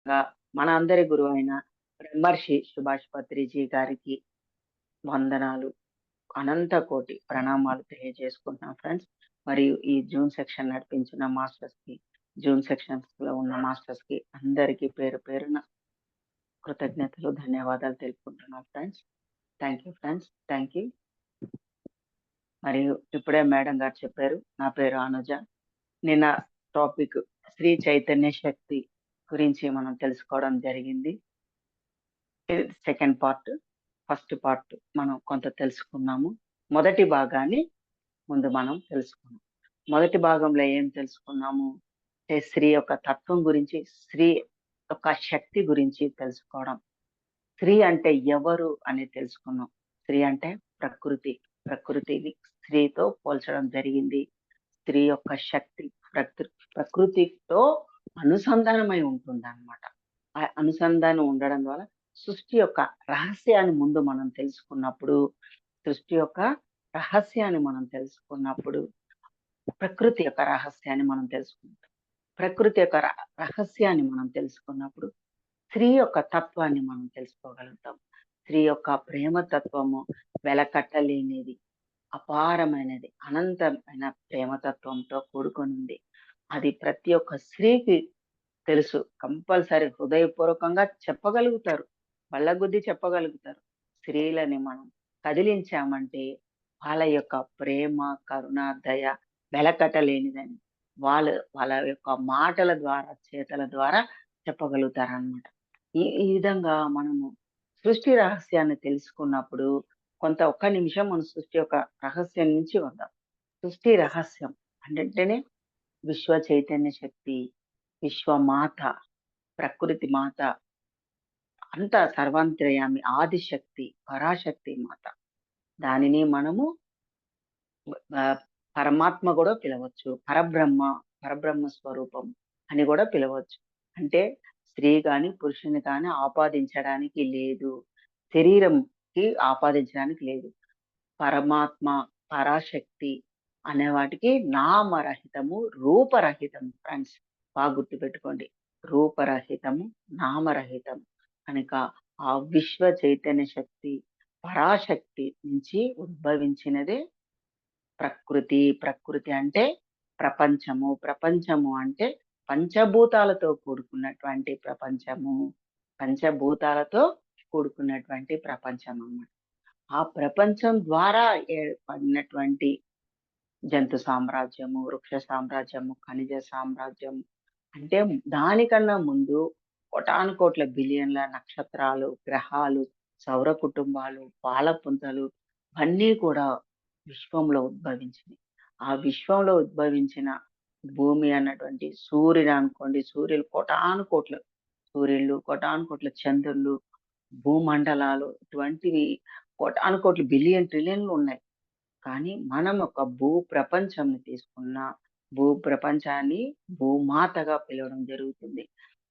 మన అందరి గురువైన బ్రహ్మర్షి సుభాష్ పత్రిజీ గారికి వందనాలు. అనంత కోటి ప్రణామాలు తెలియజేసుకుంటున్నాం ఫ్రెండ్స్. మరియు ఈ జూమ్ సెక్షన్ నడిపించిన మాస్టర్స్‌కి, జూమ్ సెక్షన్స్‌లో ఉన్న మాస్టర్స్‌కి అందరికీ పేరు పేరున కృతజ్ఞతలు, ధన్యవాదాలు తెలుపుకుంటున్నాం friends. Thank you friends. Thank you. మరియు ఇప్పుడే మేడం గారు చెప్పారు. నా పేరు అనుజ. నిన్న టాపిక్ శ్రీ చైతన్య శక్తి గురించి మనం తెలుసుకోవడం జరిగింది. ఇది సెకండ్ పార్ట్. ఫస్ట్ పార్ట్ మనం కొంత తెలుసుకున్నాము. మొదటి భాగాన్ని ముందు మనం తెలుసుకున్నాం. మొదటి భాగంలో ఏం తెలుసుకున్నాము? స్త్రీ యొక్క తత్వం గురించి, స్త్రీ యొక్క శక్తి గురించి తెలుసుకోవడం. స్త్రీ అంటే ఎవరు అని తెలుసుకున్నాం. స్త్రీ అంటే ప్రకృతి. ప్రకృతిని స్త్రీతో పోల్చడం జరిగింది. స్త్రీ యొక్క శక్తి ప్రకృతితో అనుసంధానమై ఉంటుందన్నమాట. ఆ అనుసంధానం ఉండడం ద్వారా సృష్టి యొక్క రహస్యాన్ని ముందు మనం తెలుసుకున్నప్పుడు, సృష్టి యొక్క రహస్యాన్ని మనం తెలుసుకున్నప్పుడు, ప్రకృతి యొక్క రహస్యాన్ని మనం తెలుసుకుంటాం. ప్రకృతి యొక్క రహస్యాన్ని మనం తెలుసుకున్నప్పుడు, స్త్రీ యొక్క తత్వాన్ని మనం తెలుసుకోగలుగుతాం. స్త్రీ యొక్క ప్రేమ తత్వము వెలకట్టలేనిది, అపారమైనది, అనంతమైన ప్రేమతత్వంతో కూడుకొనుంది. అది ప్రతి ఒక్క స్త్రీకి తెలుసు. కంపల్సరీ హృదయపూర్వకంగా చెప్పగలుగుతారు. బల్లగుద్ది చెప్పగలుగుతారు. స్త్రీలని మనం కదిలించామంటే వాళ్ళ యొక్క ప్రేమ, కరుణ, దయ వెలకట్టలేనిదని వాళ్ళ యొక్క మాటల ద్వారా, చేతల ద్వారా చెప్పగలుగుతారనమాట. ఈ విధంగా మనము సృష్టి రహస్యాన్ని తెలుసుకున్నప్పుడు ఒక్క నిమిషం మనం సృష్టి యొక్క రహస్యం నుంచి వద్దాం. సృష్టి రహస్యం అంటేనే విశ్వ చైతన్య శక్తి, విశ్వమాత, ప్రకృతి మాత, అంతా సర్వాంతర్యామి, ఆదిశక్తి, పరాశక్తి మాత. దానిని మనము పరమాత్మ కూడా పిలవచ్చు. పరబ్రహ్మ స్వరూపం అని కూడా పిలవచ్చు. అంటే స్త్రీ గాని, పురుషుని గాని ఆపాదించడానికి లేదు. శరీరంకి ఆపాదించడానికి లేదు. పరమాత్మ, పరాశక్తి అనే వాటికి నామరహితము, రూపరహితము ఫ్రెండ్స్. బాగా గుర్తుపెట్టుకోండి. రూపరహితము, నామరహితము. కనుక ఆ విశ్వ చైతన్య శక్తి, పరాశక్తి నుంచి ఉద్భవించినదే ప్రకృతి. ప్రకృతి అంటే ప్రపంచము. ప్రపంచము అంటే పంచభూతాలతో కూడుకున్నటువంటి ప్రపంచము. పంచభూతాలతో కూడుకున్నటువంటి ప్రపంచం అన్నమాట. ఆ ప్రపంచం ద్వారా ఏర్పడినటువంటి జంతు సామ్రాజ్యము, వృక్ష సామ్రాజ్యము, ఖనిజ సామ్రాజ్యం, అంటే దానికన్నా ముందు కోటానుకోట్ల బిలియన్ల నక్షత్రాలు, గ్రహాలు, సౌర కుటుంబాలు, పాలపుంతలు అన్నీ కూడా విశ్వంలో ఉద్భవించినాయి. ఆ విశ్వంలో ఉద్భవించిన భూమి అన్నటువంటి సూర్యుడు అనుకోండి, సూర్యులు, కోటాను కోట్ల చంద్రులు, భూమండలాలు ఇటువంటివి కోటాను కోట్ల బిలియన్ ట్రిలియన్లు ఉన్నాయి. కానీ మనం ఒక భూ ప్రపంచంని తీసుకున్న, భూ ప్రపంచాన్ని భూమాతగా పిలవడం జరుగుతుంది.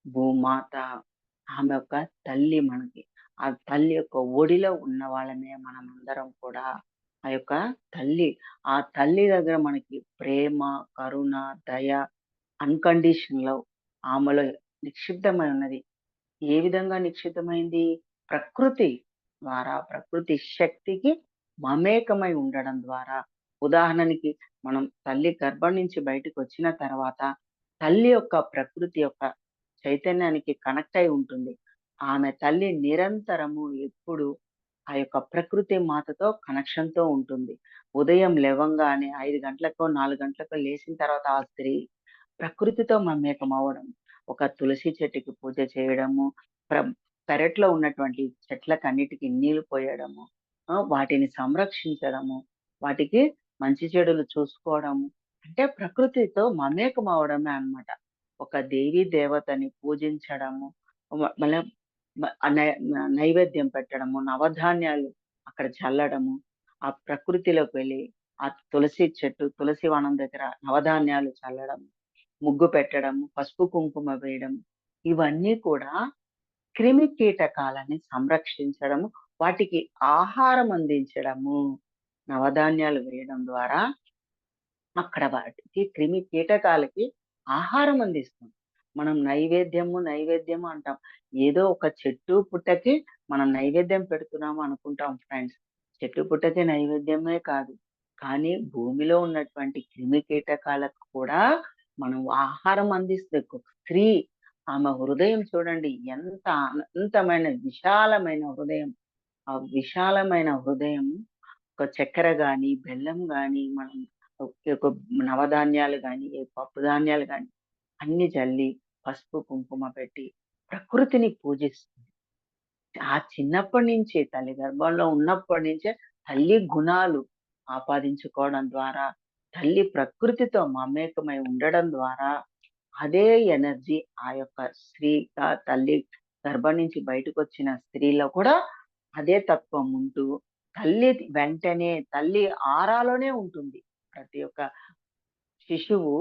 భూమాత ఆమె యొక్క తల్లి మనకి. ఆ తల్లి యొక్క ఒడిలో ఉన్న వాళ్ళమే మనమందరం కూడా. ఆ యొక్క తల్లి, ఆ తల్లి దగ్గర మనకి ప్రేమ, కరుణ, దయ, అన్‌కండీషనల్ లవ్ ఆమెలో నిక్షిప్తమై ఉన్నది. ఏ విధంగా నిక్షిప్తమైంది? ప్రకృతి ద్వారా, ప్రకృతి శక్తికి మమేకమై ఉండడం ద్వారా. ఉదాహరణకి మనం తల్లి గర్భం నుంచి బయటకొచ్చిన తర్వాత, తల్లి యొక్క ప్రకృతి యొక్క చైతన్యానికి కనెక్ట్ అయి ఉంటుంది. ఆమె తల్లి నిరంతరము ఎప్పుడు ఆ యొక్క ప్రకృతి మాతతో కనెక్షన్‌తో ఉంటుంది. ఉదయం లెవంగానే 5 గంటలకో, 4 గంటలకో లేసిన తర్వాత ఆ స్త్రీ ప్రకృతితో మమేకమవ్వడం. ఒక తులసి చెట్టుకి పూజ చేయడము, ప్ర పెరట్లో ఉన్నటువంటి చెట్లకన్నిటికి నీళ్లు పోయడము, వాటిని సంరక్షించడము, వాటికి మంచి చెడులు చూసుకోవడము. అంటే ప్రకృతితో మమేకమవ్వడమే అన్నమాట. ఒక దేవీ దేవతని పూజించడము, మళ్ళా నైవేద్యం పెట్టడము, నవధాన్యాలు అక్కడ చల్లడము, ఆ ప్రకృతిలోకి వెళ్ళి ఆ తులసి వనం దగ్గర నవధాన్యాలు చల్లడం, ముగ్గు పెట్టడం, పసుపు కుంకుమ వేయడం, ఇవన్నీ కూడా క్రిమి కీటకాలని సంరక్షించడము, వాటికి ఆహారం అందించడము. నవధాన్యాలు వేయడం ద్వారా అక్కడ వాటికి క్రిమి కీటకాలకి ఆహారం అందిస్తుంది. మనం నైవేద్యము, నైవేద్యము అంటాం. ఏదో ఒక చెట్టు, పుట్టకి మనం నైవేద్యం పెడుతున్నాము అనుకుంటాం ఫ్రెండ్స్. చెట్టు, పుట్టకి నైవేద్యమే కాదు. కానీ భూమిలో ఉన్నటువంటి క్రిమి కీటకాలకు కూడా మనం ఆహారం అందిస్తే ఒక స్త్రీ, ఆమె హృదయం చూడండి ఎంత అనంతమైన, విశాలమైన హృదయం. ఆ విశాలమైన హృదయం ఒక చక్కెర గాని, బెల్లం గాని, మనం ఒక నవధాన్యాలు గాని, పప్పు ధాన్యాలు గాని అన్ని జల్లి, పసుపు, కుంకుమ పెట్టి ప్రకృతిని పూజిస్తుంది. ఆ చిన్నప్పటి నుంచి తల్లి గర్భంలో ఉన్నప్పటి నుంచే తల్లి గుణాలు ఆపాదించుకోవడం ద్వారా, తల్లి ప్రకృతితో మమేకమై ఉండడం ద్వారా అదే ఎనర్జీ ఆ యొక్క స్త్రీగా తల్లి గర్భం నుంచి బయటకొచ్చిన స్త్రీలో కూడా అదే తత్వం ఉంటూ, తల్లి వెంటనే తల్లి ఆరాలోనే ఉంటుంది. ప్రతి ఒక్క శిశువు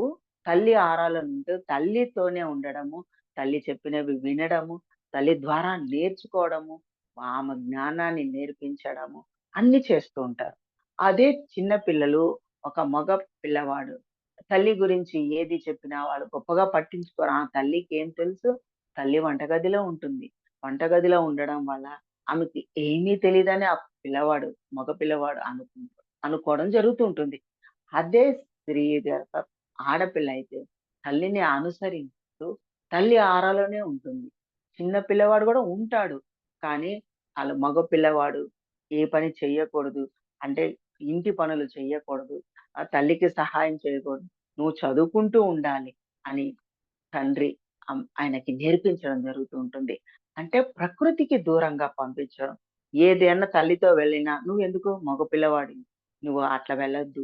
తల్లి ఆరాలో ఉంటూ తల్లితోనే ఉండడము, తల్లి చెప్పినవి వినడము, తల్లి ద్వారా నేర్చుకోవడము, ఆమె జ్ఞానాన్ని నేర్పించడము అన్నీ చేస్తూ ఉంటారు. అదే చిన్న పిల్లలు, ఒక మగ పిల్లవాడు తల్లి గురించి ఏది చెప్పినా వాడు గొప్పగా పట్టించుకోరు. ఆ తల్లికేం తెలుసు? తల్లి వంటగదిలో ఉంటుంది. వంటగదిలో ఉండడం వల్ల ఆమెకి ఏమీ తెలీదని ఆ పిల్లవాడు, మగ పిల్లవాడు అనుకోవడం జరుగుతూ ఉంటుంది. అదే స్త్రీ గనక ఆడపిల్ల అయితే తల్లిని అనుసరిస్తూ తల్లి ఆరాలోనే ఉంటుంది. చిన్న పిల్లవాడు గూడా ఉంటాడు. కానీ మగ పిల్లవాడు ఏ పని చెయ్యకూడదు. అంటే ఇంటి పనులు చెయ్యకూడదు. తల్లికి సహాయం చేయకూడదు. నువ్వు చదువుకుంటూ ఉండాలి అని తండ్రి ఆయనకి నేర్పించడం జరుగుతూ ఉంటుంది. అంటే ప్రకృతికి దూరంగా పంపించడం. ఏదైనా తల్లితో వెళ్ళినా "నువ్వెందుకు మగ పిల్లవాడివి. నువ్వు అట్లా వెళ్ళొద్దు.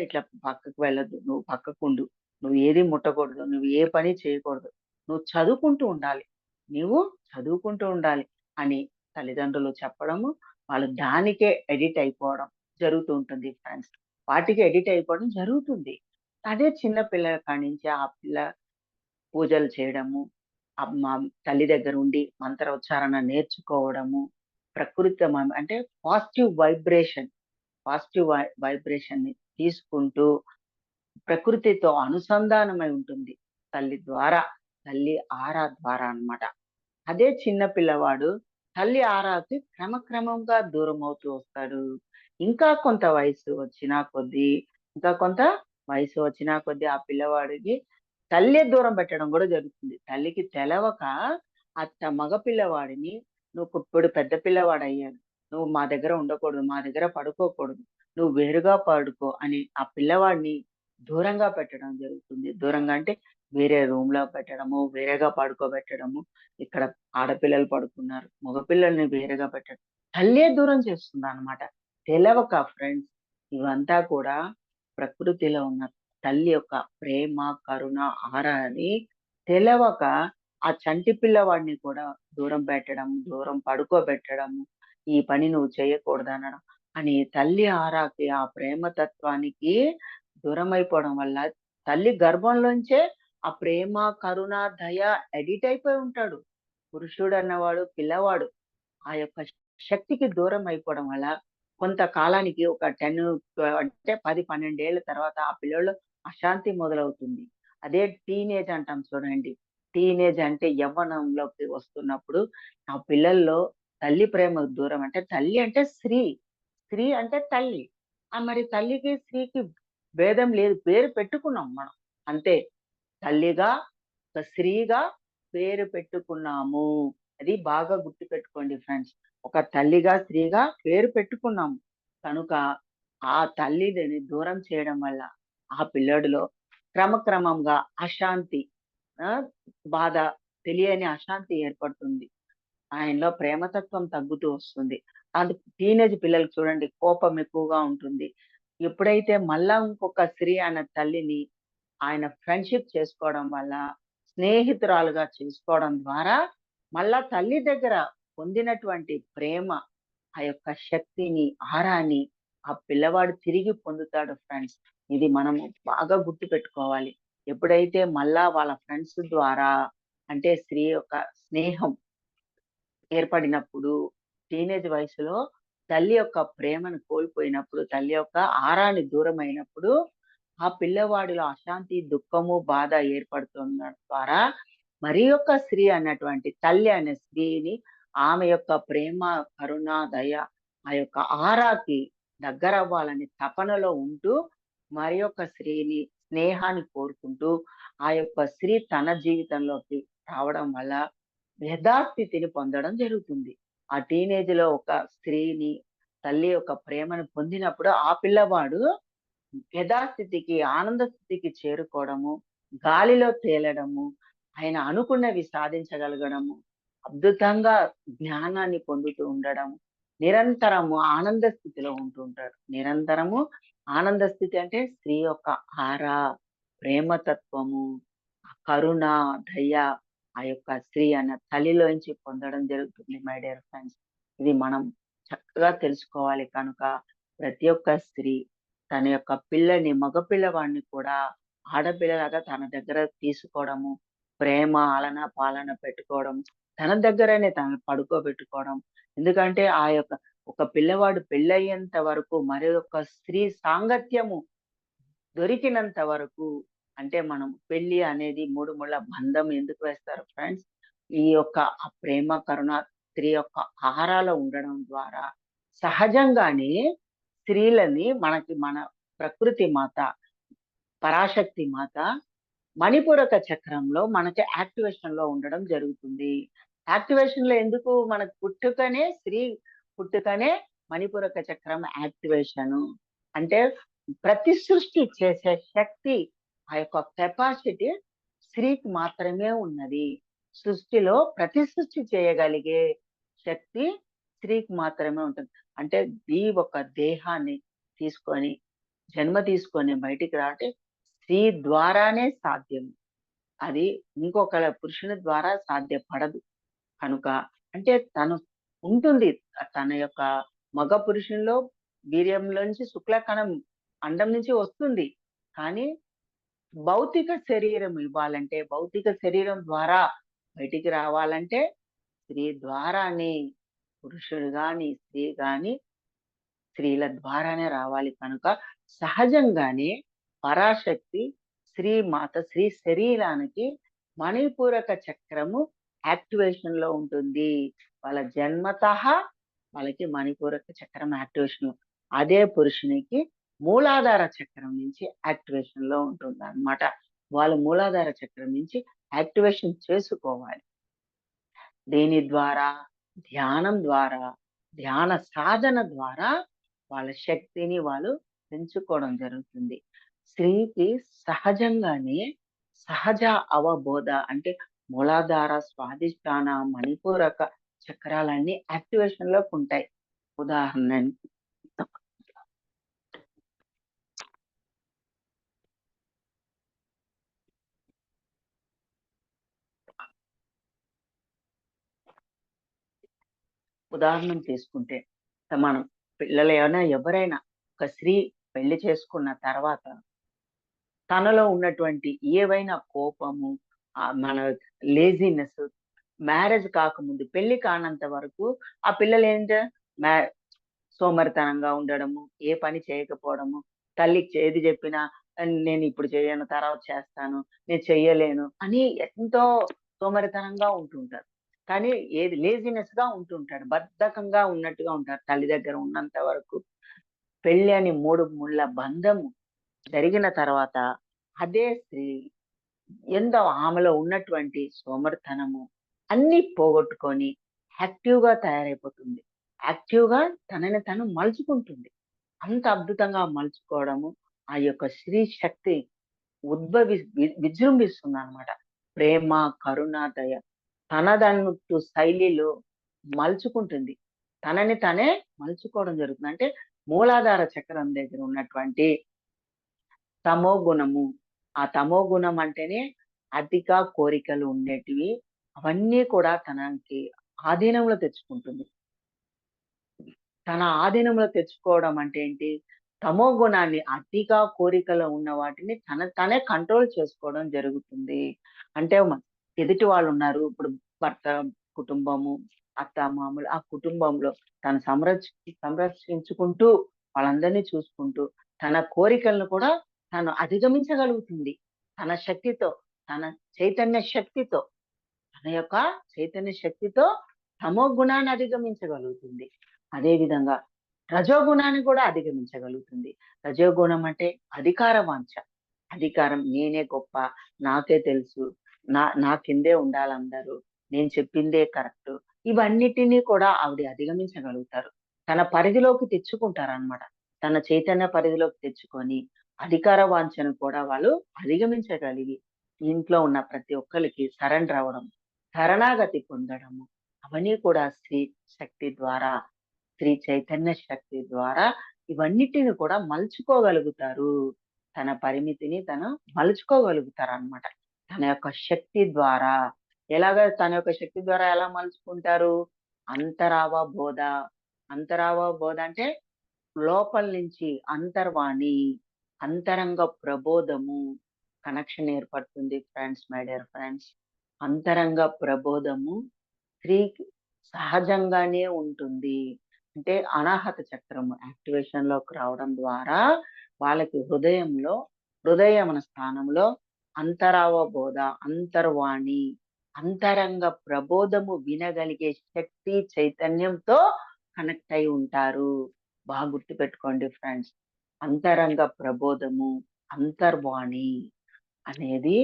ఇట్లా పక్కకు వెళ్ళొద్దు. నువ్వు పక్కకుండు. నువ్వు ఏది ముట్టకూడదు. నువ్వు ఏ పని చేయకూడదు. నువ్వు చదువుకుంటూ ఉండాలి. నీవు చదువుకుంటూ ఉండాలి" అని తల్లిదండ్రులు చెప్పడము, వాళ్ళు దానికే ఎడిట్ అయిపోవడం జరుగుతూ ఉంటుంది ఫ్రెండ్స్. వాటికి ఎడిట్ అయిపోవడం జరుగుతుంది. అదే చిన్న పిల్లల కాడ్నించి ఆ పిల్ల పూజలు చేయడము, మా తల్లి దగ్గరుండి మంత్రోచ్చారణ నేర్చుకోవడము, అంటే పాజిటివ్ వైబ్రేషన్, పాజిటివ్ వైబ్రేషన్‌ని తీసుకుంటూ ప్రకృతితో అనుసంధానమై ఉంటుంది. తల్లి ద్వారా, తల్లి ఆరా ద్వారా అన్నమాట. అదే చిన్న పిల్లవాడు తల్లి ఆరాకి క్రమక్రమంగా దూరమవుతూ వస్తాడు. ఇంకా కొంత వయసు వచ్చినా కొద్దీ, ఇంకా కొంత వయసు వచ్చినా కొద్దీ ఆ పిల్లవాడికి తల్లే దూరం పెట్టడం గూడా జరుగుతుంది. తల్లికి తెలవక మగ పిల్లవాడిని ఇప్పుడు పెద్ద పిల్లవాడయ్యాడు. నువ్వు మా దగ్గర ఉండకూడదు. మా దగ్గర పడుకోకూడదు. నువ్వు వేరుగా పడుకో అని ఆ పిల్లవాడిని దూరంగా పెట్టడం జరుగుతుంది. దూరంగా అంటే వేరే రూమ్‌లో పెట్టడము, వేరేగా పడుకోబెట్టడము. ఇక్కడ ఆడపిల్లలు పడుకున్నారు. మగపిల్లల్ని వేరుగా పెట్టడం. తల్లే దూరం చేస్తుందన్నమాట. తెలవక ఫ్రెండ్స్ ఇవంతా కూడా ప్రకృతిలో ఉన్న తల్లి యొక్క ప్రేమ, కరుణ, ఆరా అని తెలవక ఆ చంటి పిల్లవాడిని కూడా దూరం పెట్టడం, దూరం పడుకోబెట్టడము, ఈ పని నువ్వు చేయకూడదనడం అని తల్లి ఆరాకి, ఆ ప్రేమ తత్వానికి దూరమైపోవడం వల్ల తల్లి గర్భంలోంచే ఆ ప్రేమ, కరుణ, దయ ఎడిట్ అయిపోయి ఉంటాడు. పురుషుడన్నవాడు పిల్లవాడు. ఆ యొక్క శక్తికి దూరం అయిపోవడం వల్ల కొంతకాలానికి ఒక 10, 12 ఏళ్ల తర్వాత ఆ పిల్లోడిలో అశాంతి మొదలవుతుంది. అదే టీనేజ్ అంటాం చూడండి. టీనేజ్ అంటే యవ్వనంలోకి వస్తున్నప్పుడు ఆ పిల్లల్లో తల్లి ప్రేమకు దూరం అంటే తల్లి అంటే స్త్రీ. స్త్రీ అంటే తల్లి. మరి తల్లికి, స్త్రీకి భేదం లేదు. పేరు పెట్టుకున్నాం మనం. అంతే. తల్లిగా, ఒక స్త్రీగా పేరు పెట్టుకున్నాము. అది బాగా గుర్తుపెట్టుకోండి ఫ్రెండ్స్. ఒక తల్లిగా, స్త్రీగా పేరు పెట్టుకున్నాము. కనుక ఆ తల్లిని దూరం చేయడం వల్ల ఆ పిల్లోడిలో క్రమక్రమంగా అశాంతి, ఆ! బాధ, తెలియని అశాంతి ఏర్పడుతుంది. ఆయనలో ప్రేమతత్వం తగ్గుతూ వస్తుంది. అది టీనేజ్ పిల్లలకి చూడండి కోపం ఎక్కువగా ఉంటుంది. ఎప్పుడైతే మళ్ళా ఇంకొక స్త్రీ ఆయన తల్లిని ఆయన ఫ్రెండ్‌షిప్ చేసుకోవడం వల్ల, స్నేహితురాలుగా చేసుకోవడం ద్వారా, మళ్ళా తల్లి దగ్గర పొందినటువంటి ప్రేమ, ఆ యొక్క శక్తిని, ఆరాన్ని ఆ పిల్లవాడు తిరిగి పొందుతాడు ఫ్రెండ్స్. ఇది మనము బాగా గుర్తుపెట్టుకోవాలి. ఎప్పుడైతే మళ్ళా వాళ్ళ ఫ్రెండ్స్ ద్వారా అంటే స్త్రీ యొక్క స్నేహం ఏర్పడినప్పుడు, టీనేజ్ వయసులో తల్లి యొక్క ప్రేమను కోల్పోయినప్పుడు, తల్లి యొక్క ఆరాన్ని దూరమైనప్పుడు, ఆ పిల్లవాడిలో అశాంతి, దుఃఖము, బాధ ఏర్పడుతున్న ద్వారా మరి యొక్క స్త్రీ అన్నటువంటి తల్లి అనే స్త్రీని ఆమె యొక్క ప్రేమ, కరుణ, దయ ఆ యొక్క ఆరాకి దగ్గరవ్వాలని తపనలో ఉంటూ మరి యొక్క స్త్రీని స్నేహాన్ని కోరుకుంటూ ఆ యొక్క స్త్రీ తన జీవితంలోకి రావడం వల్ల యథాస్థితిని పొందడం జరుగుతుంది. ఆ టీనేజ్ లో ఒక స్త్రీని తల్లి యొక్క ప్రేమను పొందినప్పుడు ఆ పిల్లవాడు యథాస్థితికి, ఆనంద స్థితికి చేరుకోవడము, గాలిలో తేలడము, ఆయన అనుకున్నవి సాధించగలగడము, అద్భుతంగా జ్ఞానాన్ని పొందుతూ ఉండడం, నిరంతరము ఆనంద స్థితిలో ఉంటూ ఉంటాడు. నిరంతరము ఆనంద స్థితి అంటే స్త్రీ యొక్క ఆరా, ప్రేమతత్వము, కరుణ, దయ ఆ యొక్క స్త్రీ అన్న తల్లిలోంచి పొందడం జరుగుతుంది మై డియర్ ఫ్రెండ్స్. ఇది మనం చక్కగా తెలుసుకోవాలి కనుక ప్రతి ఒక్క స్త్రీ తన యొక్క పిల్లని మగ పిల్లవాడిని కూడా ఆడపిల్లలాగా తన దగ్గర తీసుకోవడము, ప్రేమ, ఆలన, పాలన పెట్టుకోవడం, తన దగ్గరనే తనని పడుకోబెట్టుకోవడం. ఎందుకంటే ఆ యొక్క ఒక పిల్లవాడు పెళ్ళయ్యేంత వరకు మరి యొక్క స్త్రీ సాంగత్యము దొరికినంత వరకు అంటే మనం పెళ్లి అనేది 3 ముళ్ళ బంధం ఎందుకు వేస్తారు ఫ్రెండ్స్? ఈ యొక్క ఆ ప్రేమ, కరుణ స్త్రీ యొక్క ఆహారాలో ఉండడం ద్వారా సహజంగానే స్త్రీలని మన ప్రకృతి మాత, పరాశక్తి మాత మణిపూరక చక్రంలో మనకి యాక్టివేషన్ లో ఉండడం జరుగుతుంది. యాక్టివేషన్ లో ఎందుకు మనకు పుట్టుకనే మణిపూరక చక్రం యాక్టివేషన్. అంటే ప్రతి సృష్టి చేసే శక్తి ఆ యొక్క కెపాసిటీ స్త్రీకి మాత్రమే ఉన్నది. సృష్టిలో ప్రతి సృష్టి చేయగలిగే శక్తి స్త్రీకి మాత్రమే ఉంటుంది. అంటే ఈ ఒక దేహాన్ని తీసుకొని జన్మ తీసుకొని బయటికి రావటే స్త్రీ ద్వారానే సాధ్యం. అది ఇంకొకళ్ళ పురుషుని ద్వారా సాధ్యపడదు. కనుక అంటే తను ఉంటుంది. తన యొక్క మగ పురుషునిలో వీర్యంలోంచి శుక్లకణం అండం నుంచి వస్తుంది. కానీ భౌతిక శరీరం ఇవ్వాలంటే, భౌతిక శరీరం ద్వారా బయటికి రావాలంటే స్త్రీ ద్వారానే పురుషుడు గాని, స్త్రీ గాని స్త్రీల ద్వారానే రావాలి కనుక సహజంగానే పరాశక్తి స్త్రీ శరీరానికి మణిపూరక చక్రము యాక్టివేషన్ లో ఉంటుంది. వాళ్ళ జన్మతః వాళ్ళకి మణిపూరక చక్రం యాక్టివేషన్. అదే పురుషునికి మూలాధార చక్రం నుంచి యాక్టివేషన్ లో ఉంటుంది అన్నమాట. వాళ్ళు మూలాధార చక్రం నుంచి యాక్టివేషన్ చేసుకోవాలి. దేని ద్వారా? ధ్యానం ద్వారా, ధ్యాన సాధన ద్వారా వాళ్ళ శక్తిని వాళ్ళు పెంచుకోవడం జరుగుతుంది. స్త్రీకి సహజంగానే సహజ అవబోధ అంటే మూలాధార, స్వాదిష్టాన, మణిపూరక చక్రాలన్నీ యాక్టివేషన్ లోకి ఉంటాయి. ఉదాహరణ ఉదాహరణ తీసుకుంటే మనం పిల్లలు ఎవరైనా ఒక స్త్రీ పెళ్లి చేసుకున్న తర్వాత తనలో ఉన్నటువంటి ఏవైనా కోపము, మన లేజినెస్ మ్యారేజ్ కాకముందు పెళ్లి కానంత వరకు ఆ పిల్లలు మ్యా సోమరితనంగా ఉండడము, ఏ పని చేయకపోవడము, తల్లికి ఏది చెప్పినా నేను ఇప్పుడు చేయను, తర్వాత చేస్తాను, నేను చెయ్యలేను అని ఎంతో సోమరితనంగా ఉంటుంటారు. కానీ ఏది లేజినెస్ గా ఉంటుంటాడు. బద్ధకంగా ఉన్నట్టుగా ఉంటారు తల్లి దగ్గర ఉన్నంత వరకు. పెళ్లి అని 3 ముళ్ళ బంధము జరిగిన తర్వాత అదే స్త్రీ ఎంతో ఆమెలో ఉన్నటువంటి సోమరితనము అన్నీ పోగొట్టుకొని యాక్టివ్ గా తయారైపోతుంది. యాక్టివ్ గా తనని తను మలుచుకుంటుంది. అంత అద్భుతంగా మలుచుకోవడము ఆ యొక్క స్త్రీ శక్తి విజృంభిస్తుందన్నమాట. ప్రేమ, కరుణ, దయ తనదన్నట్టు శైలిలో మలుచుకుంటుంది. తనని తనే మలుచుకోవడం జరుగుతుంది. అంటే మూలాధార చక్రం దగ్గర ఉన్నటువంటి తమో గుణము. ఆ తమో గుణం అంటేనే అధిక కోరికలు ఉండేటివి. అవన్నీ కూడా తనకి ఆధీనంలో తెచ్చుకుంటుంది. తన ఆధీనంలో తెచ్చుకోవడం అంటే ఏంటి? తమో గుణాన్ని అతిగా కోరికలో ఉన్న వాటిని తనే కంట్రోల్ చేసుకోవడం జరుగుతుంది. అంటే ఎదుటి వాళ్ళున్నారు. ఇప్పుడు భర్త కుటుంబము, అత్తామామలు ఆ కుటుంబంలో తను సంరక్షించుకుంటూ వాళ్ళందరినీ చూసుకుంటూ తన కోరికలను కూడా తను అధిగమించగలుగుతుంది. తన శక్తితో, తన చైతన్య శక్తితో. తన యొక్క చైతన్య శక్తితో తమో గుణాన్ని అధిగమించగలుగుతుంది. అదే విధంగా రజోగుణాన్ని కూడా అధిగమించగలుగుతుంది. రజోగుణం అంటే అధికార వాంఛ. అధికారం, నేనే గొప్ప, నాకే తెలుసు, నా కిందే ఉండాలందరూ, నేను చెప్పిందే కరెక్ట్. ఇవన్నిటిని కూడా ఆవిడ అధిగమించగలుగుతారు. తన పరిధిలోకి తెచ్చుకుంటారనమాట. తన చైతన్య పరిధిలోకి తెచ్చుకొని అధికార వాంఛను కూడా వాళ్ళు అధిగమించగలిగి ఇంట్లో ఉన్న ప్రతి ఒక్కరికి సరెండర్ అవ్వడం, శరణాగతి పొందడము, అవన్నీ కూడా స్త్రీ శక్తి ద్వారా, స్త్రీ చైతన్య శక్తి ద్వారా ఇవన్నిటిని కూడా మలుచుకోగలుగుతారు. తన పరిమితిని తను మలుచుకోగలుగుతారనమాట. తన యొక్క శక్తి ద్వారా. తన యొక్క శక్తి ద్వారా ఎలా మలుచుకుంటారు? అంతరావ బోధ. అంతరావ బోధ అంటే లోపల నుంచి అంతర్వాణి, అంతరంగ ప్రబోధము కనెక్షన్ ఏర్పడుతుంది ఫ్రెండ్స్, మై డియర్ ఫ్రెండ్స్. అంతరంగ ప్రబోధము స్త్రీకి సహజంగానే ఉంటుంది. అంటే అనాహత చక్రము యాక్టివేషన్ లోకి రావడం ద్వారా వాళ్ళకి హృదయమన స్థానంలో అంతరావబోధ, అంతర్వాణి, అంతరంగ ప్రబోధము వినగలిగే శక్తి చైతన్యంతో కనెక్ట్ అయి ఉంటారు. బాగా గుర్తుపెట్టుకోండి ఫ్రెండ్స్. అంతరంగ ప్రబోధము, అంతర్వాణి అనేది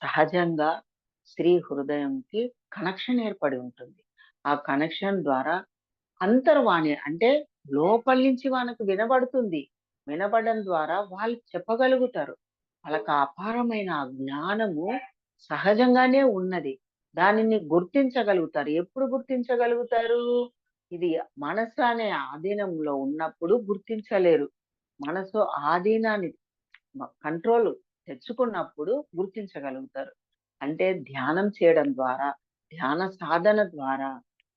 సహజంగా స్త్రీ హృదయంకి కనెక్షన్ ఏర్పడి ఉంటుంది. ఆ కనెక్షన్ ద్వారా అంతర్వాణి అంటే లోపల నుంచి వాళ్ళకి వినబడుతుంది. వినబడడం ద్వారా వాళ్ళు చెప్పగలుగుతారు. వాళ్ళకి అపారమైన ఆ జ్ఞానము సహజంగానే ఉన్నది. దానిని గుర్తించగలుగుతారు. ఎప్పుడు గుర్తించగలుగుతారు? ఇది మనసు అనే ఆధీనంలో ఉన్నప్పుడు గుర్తించలేరు. మనసు ఆధీనాన్ని కంట్రోల్ తెచ్చుకున్నప్పుడు గుర్తించగలుగుతారు. అంటే ధ్యానం చేయడం ద్వారా, ధ్యాన సాధన ద్వారా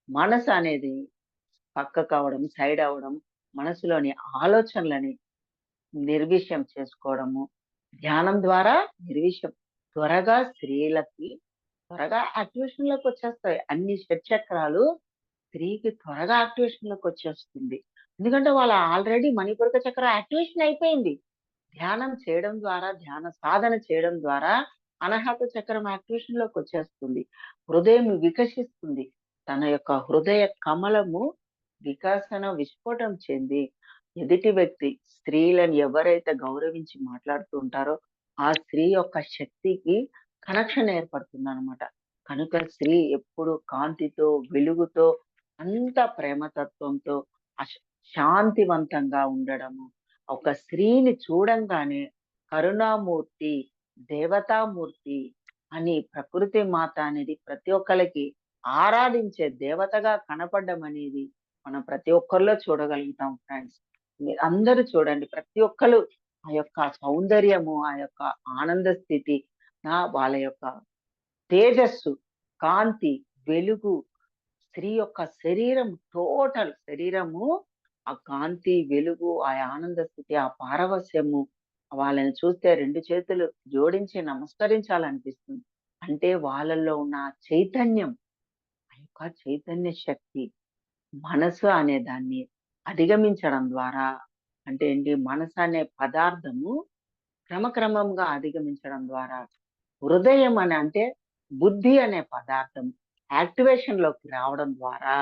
మనసు అనేది పక్కకవడం, సైడ్ అవ్వడం, మనసులోని ఆలోచనలని నిర్విషయం చేసుకోవడము. ధ్యానం ద్వారా నిర్విషయం త్వరగా యాక్టివేషన్ లోకి వచ్చేస్తాయి. అన్ని షట్చక్రాలు స్త్రీకి త్వరగా యాక్టివేషన్ లోకి వచ్చేస్తుంది. ఎందుకంటే వాళ్ళ ఆల్రెడీ మణిపూరక చక్రం యాక్టివేషన్ అయిపోయింది. ధ్యానం చేయడం ద్వారా, ధ్యాన సాధన చేయడం ద్వారా అనాహత చక్రం యాక్టివేషన్ లోకి వచ్చేస్తుంది. హృదయం వికసిస్తుంది. తన యొక్క హృదయ కమలము విస్ఫోటం చెంది ఎదుటి వ్యక్తి స్త్రీలను ఎవరైతే గౌరవించి మాట్లాడుతూ ఉంటారో ఆ స్త్రీ యొక్క శక్తికి కనెక్షన్ ఏర్పడుతుంది అనమాట. కనుక స్త్రీ ఎప్పుడు కాంతితో, వెలుగుతో, అంత ప్రేమతత్వంతో శాంతివంతంగా ఉండడము. ఒక స్త్రీని చూడంగానే కరుణామూర్తి, దేవతామూర్తి అని ప్రకృతి మాత అనేది ప్రతి ఒక్కరికి ఆరాధించే దేవతగా కనపడడం అనేది మనం ప్రతి ఒక్కరిలో చూడగలుగుతాం ఫ్రెండ్స్. అందరూ చూడండి, ప్రతి ఒక్కరు ఆ యొక్క సౌందర్యము, ఆ యొక్క ఆనంద స్థితి, వాళ్ళ యొక్క తేజస్సు, కాంతి, వెలుగు, స్త్రీ యొక్క టోటల్ శరీరము, ఆ కాంతి, వెలుగు, ఆ ఆనంద స్థితి, ఆ పారవస్యము, వాళ్ళని చూస్తే రెండు చేతులు జోడించి నమస్కరించాలనిపిస్తుంది. అంటే వాళ్ళల్లో ఉన్న చైతన్యం, ఆ యొక్క చైతన్య శక్తి మనసు అనే దాన్ని అధిగమించడం ద్వారా, అంటే ఏంటి, మనసు అనే పదార్థము క్రమక్రమంగా అధిగమించడం ద్వారా హృదయం అని అంటే బుద్ధి అనే పదార్థం యాక్టివేషన్ లోకి రావడం ద్వారా,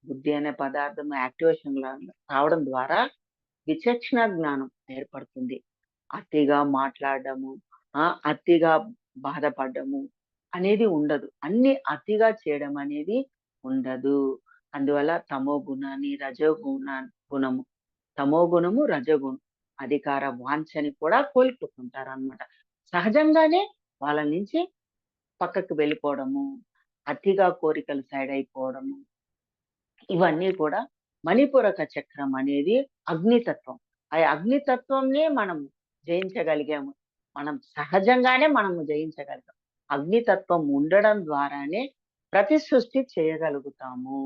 బుద్ధి అనే పదార్థం యాక్టివేషన్ లో రావడం ద్వారా విచక్షణ జ్ఞానం ఏర్పడుతుంది. అతిగా మాట్లాడడము, అతిగా బాధపడము అనేది ఉండదు. అన్ని అతిగా చేయడం అనేది ఉండదు. అందువల్ల తమో గుణాన్ని, గుణము, తమో గుణము, రజోగుణం అధికార వాంఛని కూడా కోల్పోతుంటారన్నమాట. సహజంగానే వాళ్ళ నుంచి పక్కకు వెళ్ళిపోవడము, అతిగా కోరికలు సైడ్ అయిపోవడము, ఇవన్నీ కూడా మణిపూరక చక్రం అనేది అగ్నితత్వం. ఆ అగ్నితత్వంనే మనం జయించగలిగాము. సహజంగానే మనము జయించగలిగాం. అగ్నితత్వం ఉండడం ద్వారానే ప్రతి సృష్టి చేయగలుగుతాము.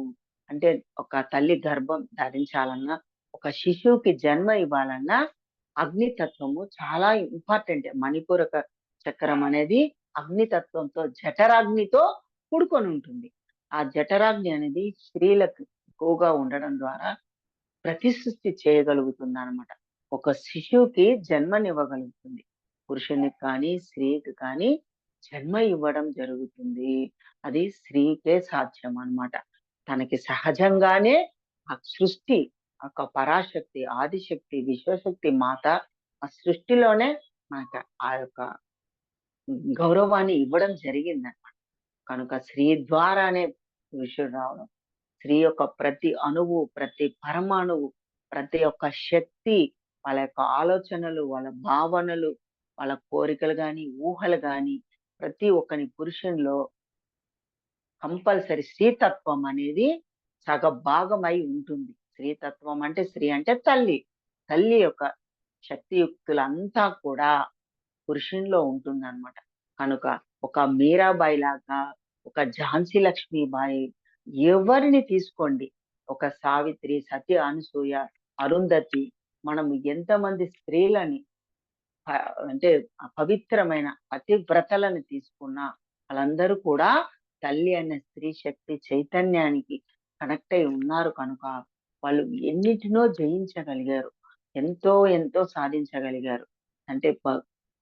అంటే ఒక తల్లి గర్భం ధరించాలన్నా, ఒక శిశువుకి జన్మ ఇవ్వాలన్నా అగ్నితత్వము చాలా ఇంపార్టెంట్. మణిపూరక చక్రం అనేది అగ్నితత్వంతో, జఠరాగ్నితో కూడుకొని ఉంటుంది. ఆ జఠరాగ్ని అనేది స్త్రీలకు ఎక్కువగా ఉండడం ద్వారా ప్రతిసృష్టి చేయగలుగుతుంది అనమాట. ఒక శిశువుకి జన్మనివ్వగలుగుతుంది. పురుషునికి కానీ, స్త్రీకి కానీ జన్మ ఇవ్వడం జరుగుతుంది. అది స్త్రీకే సాధ్యం అన్నమాట. తనకి సహజంగానే ఆ సృష్టి, ఒక పరాశక్తి, ఆదిశక్తి, విశ్వశక్తి మాత ఆ సృష్టిలోనే మనకు ఆ యొక్క గౌరవాన్ని ఇవ్వడం జరిగిందన్నమాట. కనుక స్త్రీ ద్వారానే పురుషుడు రావడం. స్త్రీ యొక్క ప్రతి అణువు, ప్రతి పరమాణువు, ప్రతి ఒక్క శక్తి, వాళ్ళ యొక్క ఆలోచనలు, వాళ్ళ భావనలు, వాళ్ళ కోరికలు గాని, ఊహలు గాని, ప్రతి ఒక్కని పురుషునిలో కంపల్సరీ స్త్రీతత్వం అనేది సగభాగమై ఉంటుంది. స్త్రీతత్వం అంటే స్త్రీ అంటే తల్లి. తల్లి యొక్క శక్తియుక్తులంతా కూడా పురుషునిలో ఉంటుందన్నమాట. కనుక ఒక మీరాబాయి లాగా, ఒక ఝాన్సీ లక్ష్మీబాయి, ఎవరిని తీసుకోండి. ఒక సావిత్రి, సతి అనసూయ, అరుంధతి, మనం ఎంతమంది స్త్రీలని ప అంటే పవిత్రమైన పతివ్రతలను తీసుకున్నా, వాళ్ళందరూ కూడా తల్లి అనే స్త్రీ శక్తి చైతన్యానికి కనెక్ట్ అయి ఉన్నారు కనుక, వాళ్ళు ఎన్నిటినో జయించగలిగారు. ఎంతో ఎంతో సాధించగలిగారు. అంటే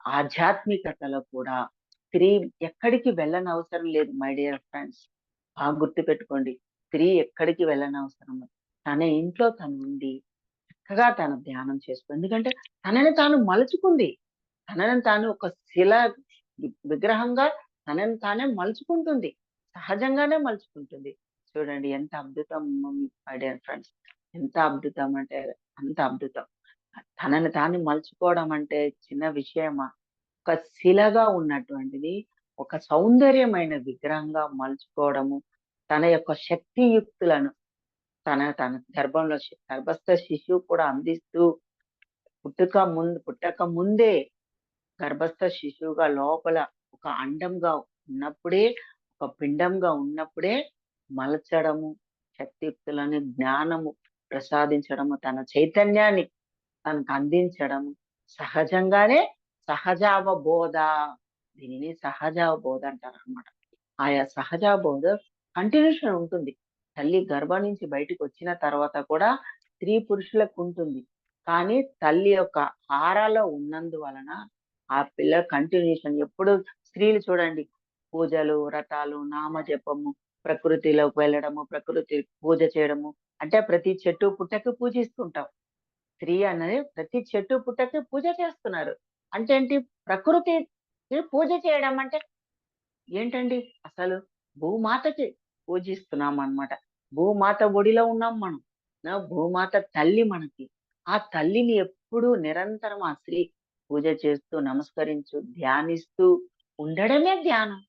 ఆధ్యాత్మికతలో కూడా స్త్రీ ఎక్కడికి వెళ్ళనవసరం లేదు మై డియర్ ఫ్రెండ్స్. బాగా గుర్తుపెట్టుకోండి. స్త్రీ ఎక్కడికి వెళ్ళనవసరం లేదు. తన ఇంట్లో తనుండి చక్కగా తన ధ్యానం చేస్తుంది. ఎందుకంటే తనని తాను మలుచుకుంది. తనని తాను ఒక శిల విగ్రహంగా తనని తానే మలుచుకుంటుంది. సహజంగానే మలుచుకుంటుంది. చూడండి ఎంత అద్భుతం మై డియర్ ఫ్రెండ్స్. ఎంత అద్భుతం అంటే అంత అద్భుతం. తనని తాను మలుచుకోవడం అంటే చిన్న విషయమా? ఒక శిలగా ఉన్నటువంటిది ఒక సౌందర్యమైన విగ్రహంగా మలుచుకోవడము, తన యొక్క శక్తియుక్తులను తన గర్భంలో గర్భస్థ శిశువు కూడా అందిస్తూ పుట్టక ముందే గర్భస్థ శిశువుగా లోపల ఒక అండంగా ఉన్నప్పుడే, ఒక పిండంగా ఉన్నప్పుడే మలచడము, శక్తియుక్తులని జ్ఞానము ప్రసాదించడము, తన చైతన్యాన్ని తనకు అందించడము, సహజంగానే సహజావబోధ. దీనిని సహజావబోధ అంటారనమాట. ఆయా సహజావబోధ కంటిన్యూషన్ ఉంటుంది. తల్లి గర్భం నుంచి బయటికొచ్చిన తర్వాత కూడా స్త్రీ పురుషులకు ఉంటుంది. కానీ తల్లి యొక్క ఆరాలో ఉన్నందువలన ఆ పిల్ల కంటిన్యూషన్ ఎప్పుడు స్త్రీలు చూడండి పూజలు, వ్రతాలు, నామజపము, ప్రకృతిలోకి వెళ్ళడము, ప్రకృతి పూజ చేయడము. అంటే ప్రతి చెట్టు పుట్టకి పూజిస్తుంటాం. స్త్రీ అనేది ప్రతి చెట్టు పుట్టకి పూజ చేస్తున్నారు. అంటే ఏంటి? ప్రకృతికి పూజ చేయడం అంటే ఏంటండి అసలు? భూమాతకి పూజిస్తున్నామనమాట. భూమాత ఒడిలో ఉన్నాం మనం. భూమాత తల్లి మనకి. ఆ తల్లిని ఎప్పుడూ నిరంతరం ఆ స్త్రీ పూజ చేస్తూ, నమస్కరించు, ధ్యానిస్తూ ఉండడమే ధ్యానం.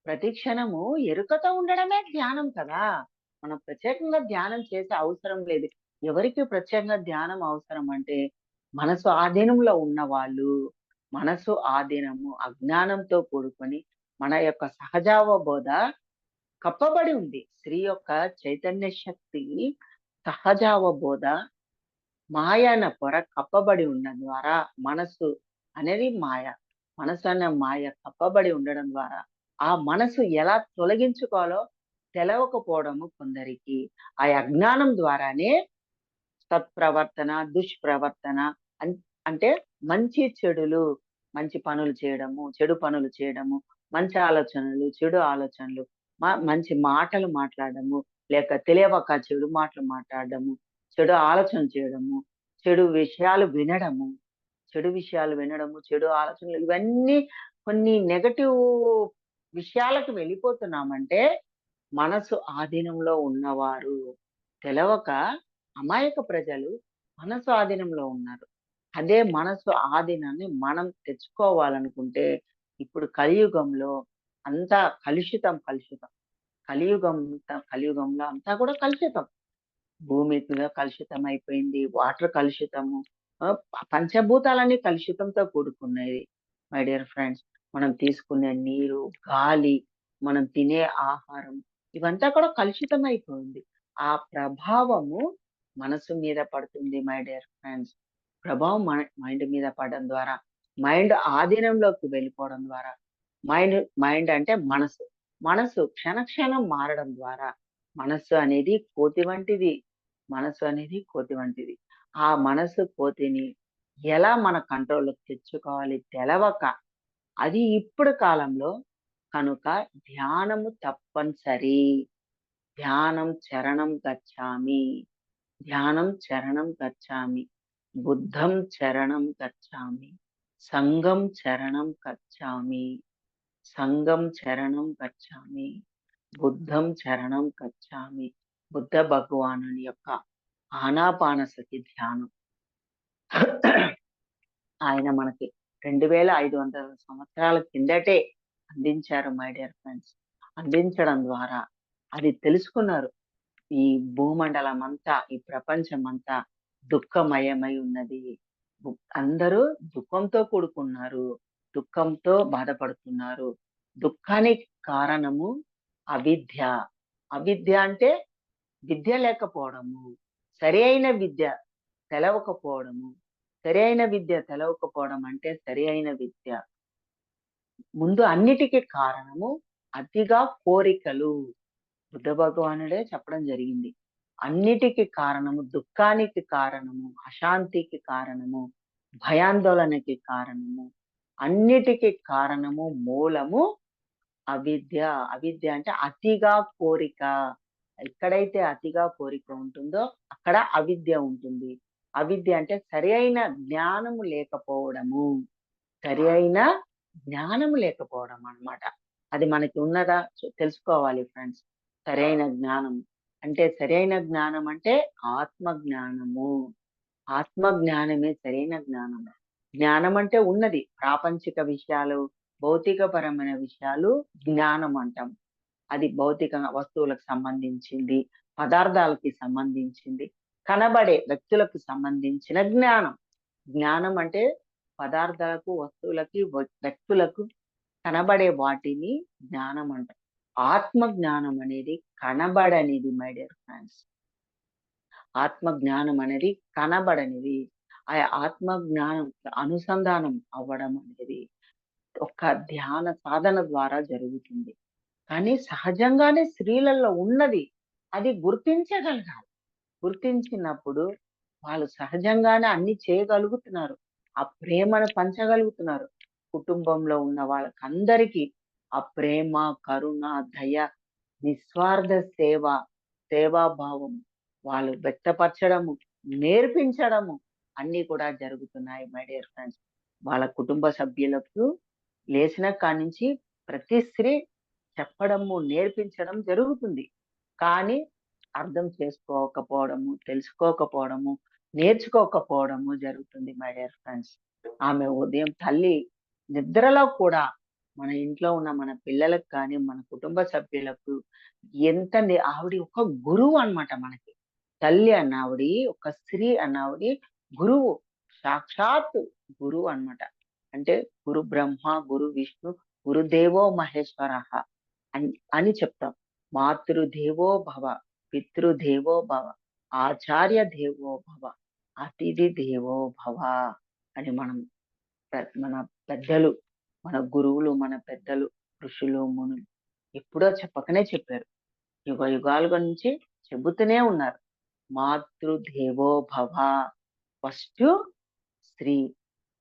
ప్రతి క్షణము ఎరుకతో ఉండడమే ధ్యానం కదా! మనం ప్రత్యేకంగా ధ్యానం చేసే అవసరం లేదు. ఎవరికి ప్రత్యేకంగా ధ్యానం అవసరం అంటే, మనసు ఆధీనంలో ఉన్నవాళ్ళు, మనసు ఆధీనము, అజ్ఞానంతో కూడుకొని, మన యొక్క సహజావబోధ కప్పబడి ఉంది. స్త్రీ యొక్క చైతన్య శక్తి సహజావబోధ మాయ అన్న పొర కప్పబడి ఉన్న ద్వారా మనసు అనేది మాయ. మనసు అనే మాయ కప్పబడి ఉండడం ద్వారా, ఆ మనసు ఎలా తొలగించుకోవాలో తెలవకపోవడము కొందరికి. ఆ అజ్ఞానం ద్వారానే సత్ప్రవర్తన, దుష్ప్రవర్తన అన్ అంటే మంచి చెడులు, మంచి పనులు చేయడము, చెడు పనులు చేయడము, మంచి ఆలోచనలు, చెడు ఆలోచనలు, మంచి మాటలు మాట్లాడడము, లేక తెలియక చెడు మాటలు మాట్లాడడము, చెడు ఆలోచన చేయడము, చెడు విషయాలు వినడము, చెడు విషయాలు వినడము, చెడు ఆలోచనలు ఇవన్నీ కొన్ని నెగెటివ్ విషయాలకు వెళ్ళిపోతున్నామంటే మనసు ఆధీనంలో ఉన్నవారు. తెలవక అమాయక ప్రజలు మనసు ఆధీనంలో ఉన్నారు. అదే మనసు ఆధీనాన్ని మనం తెచ్చుకోవాలనుకుంటే ఇప్పుడు కలియుగంలో అంతా కలుషితం. కలియుగంలో అంతా కూడా కలుషితం. భూమి మీద కలుషితం అయిపోయింది. వాటర్ కలుషితము. పంచభూతాలన్నీ కలుషితంతో కూడుకున్నయి. My dear friends. మనం తీసుకునే నీరు, గాలి, మనం తినే ఆహారం ఇవంతా కూడా కలుషితమైపోయింది. ఆ ప్రభావము మనసు మీద పడుతుంది మై డియర్ ఫ్రెండ్స్. ప్రభావం మైండ్ మీద పడడం ద్వారా, మైండ్ ఆధీనంలోకి వెళ్ళిపోవడం ద్వారా, మైండ్ మైండ్ అంటే మనసు. మనసు క్షణం మారడం ద్వారా మనస్సు అనేది కోతి వంటిది. మనసు అనేది కోతి వంటిది. ఆ మనసు కోతిని ఎలా మన కంట్రోల్‌లోకి తెచ్చుకోవాలి తెలవక అది ఇప్పుడు కాలంలో కనుక ధ్యానము తప్పనిసరి. ధ్యానం చరణం గచ్చామి. ధ్యానం చరణం గచ్చామి. బుద్ధం చరణం గచ్చామి. సంఘం చరణం గచ్చామి. సంఘం చరణం గచ్చామి. బుద్ధం చరణం గచ్చామి. బుద్ధ భగవానుని యొక్క ఆనాపానసతి ధ్యానం ఆయన మనకి 2500 సంవత్సరాల కిందటే అందించారు మై డియర్ ఫ్రెండ్స్. అందించడం ద్వారా అది తెలుసుకున్నారు. ఈ భూమండలం అంతా, ఈ ప్రపంచం అంతా దుఃఖమయమై ఉన్నది. అందరూ దుఃఖంతో కూడుకున్నారు. దుఃఖంతో బాధపడుతున్నారు. దుఃఖానికి కారణము అవిద్య. అవిద్య అంటే విద్య లేకపోవడము. సరి అయిన విద్య తెలవకపోవడము. సరి అయిన విద్య తెలవకపోవడం అంటే సరి అయిన విద్య. ముందు అన్నిటికీ కారణము అతిగా కోరికలు. బుద్ధ భగవానుడే చెప్పడం జరిగింది. అన్నిటికి కారణము, దుఃఖానికి కారణము, అశాంతికి కారణము, భయాందోళనకి కారణము, అన్నిటికి కారణము మూలము అవిద్య. అవిద్య అంటే అతిగా కోరిక. ఎక్కడైతే అతిగా కోరిక ఉంటుందో అక్కడ అవిద్య ఉంటుంది. అవిద్య అంటే సరి అయిన జ్ఞానము లేకపోవడము. సరి అయిన జ్ఞానము లేకపోవడం అన్నమాట. అది మనకి ఉన్నదా తెలుసుకోవాలి ఫ్రెండ్స్. సరైన జ్ఞానం అంటే సరైన జ్ఞానం అంటే ఆత్మ జ్ఞానము. ఆత్మ జ్ఞానమే సరైన జ్ఞానము. జ్ఞానం అంటే ఉన్నది ప్రాపంచిక విషయాలు, భౌతికపరమైన విషయాలు జ్ఞానం అంటాం. అది భౌతిక వస్తువులకు సంబంధించింది, పదార్థాలకి సంబంధించింది, కనబడే వ్యక్తులకు సంబంధించిన జ్ఞానం. జ్ఞానం అంటే పదార్థాలకు, వస్తువులకి, వ్యక్తులకు కనబడే వాటిని జ్ఞానం అంటారు. ఆత్మ జ్ఞానం అనేది కనబడనిది మై డియర్ ఫ్రెండ్స్. ఆత్మ జ్ఞానం అనేది కనబడనిది. ఆ ఆత్మ జ్ఞానం అనుసంధానం అవ్వడం అనేది ఒక ధ్యాన సాధన ద్వారా జరుగుతుంది. కానీ సహజంగానే స్త్రీలలో ఉన్నది. అది గుర్తించగలగాలి. గుర్తించినప్పుడు వాళ్ళు సహజంగానే అన్ని చేయగలుగుతున్నారు. ఆ ప్రేమను పంచగలుగుతున్నారు. కుటుంబంలో ఉన్న వాళ్ళకందరికీ ఆ ప్రేమ, కరుణ, దయ, నిస్వార్థ సేవ, సేవాభావం వాళ్ళు వ్యక్తపరచడము, నేర్పించడము అన్నీ కూడా జరుగుతున్నాయి మై డియర్ ఫ్రెండ్స్. వాళ్ళ కుటుంబ సభ్యులకు లేచిన కాడ్నించి ప్రతి స్త్రీ చెప్పడము, నేర్పించడం జరుగుతుంది. కానీ అర్థం చేసుకోకపోవడము, తెలుసుకోకపోవడము, నేర్చుకోకపోవడము జరుగుతుంది మై డియర్ ఫ్రెండ్స్. ఆమె ఉదయం తల్లి నిద్రలో కూడా మన ఇంట్లో ఉన్న మన పిల్లలకు కానీ, మన కుటుంబ సభ్యులకు ఆవిడ ఒక గురువు అన్నమాట మనకి. తల్లి అన్నావిడి, ఒక స్త్రీ అన్నావిడి గురువు. సాక్షాత్ గురువు అన్నమాట. అంటే గురు బ్రహ్మ, గురు విష్ణు, గురుదేవో మహేశ్వరః అని చెప్తాం. మాతృదేవో భవ, పితృదేవో భవ, ఆచార్య దేవో భవ, అతిథి దేవో భవ అని మన పెద్దలు, మన గురువులు, మన పెద్దలు, ఋషులు, మునులు ఎప్పుడో చెప్పకనే చెప్పారు. యుగ యుగాలుగా నుంచి చెబుతూనే ఉన్నారు. మాతృదేవో భవ. ఫస్ట్ స్త్రీ,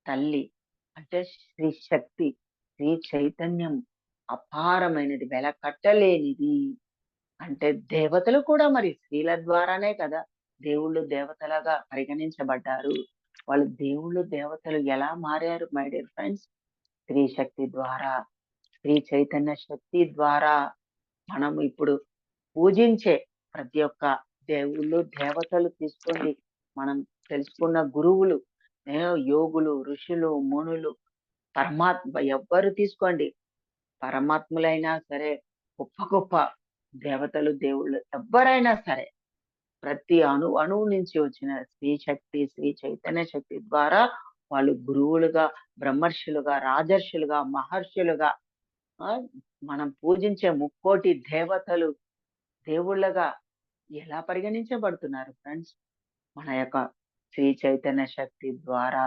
తల్లి అంటే శ్రీ శక్తి, శ్రీ చైతన్యం అపారమైనది, వెలకట్టలేనిది. అంటే దేవతలు కూడా మరి స్త్రీల ద్వారానే కదా దేవుళ్ళు దేవతలుగా పరిగణించబడ్డారు. వాళ్ళు దేవుళ్ళు దేవతలు ఎలా మారారు మై డియర్ ఫ్రెండ్స్? స్త్రీ శక్తి ద్వారా, స్త్రీ చైతన్య శక్తి ద్వారా. మనం ఇప్పుడు పూజించే ప్రతి ఒక్క దేవుళ్ళు దేవతలు తీసుకోండి, మనం తెలుసుకున్న గురువులు, యోగులు, ఋషులు, మునులు, పరమాత్మ ఎవ్వరు తీసుకోండి, పరమాత్ములైనా సరే, గొప్ప గొప్ప దేవతలు, దేవుళ్ళు ఎవ్వరైనా సరే, ప్రతి అణువు నుంచి వచ్చిన స్త్రీ శక్తి, స్త్రీ చైతన్య శక్తి ద్వారా వాళ్ళు గురువులుగా, బ్రహ్మర్షులుగా, రాజర్షులుగా, మహర్షులుగా, ఆ మనం పూజించే ముక్కోటి దేవతలు దేవుళ్ళగా ఎలా పరిగణించబడుతున్నారు ఫ్రెండ్స్? మన యొక్క శ్రీ చైతన్య శక్తి ద్వారా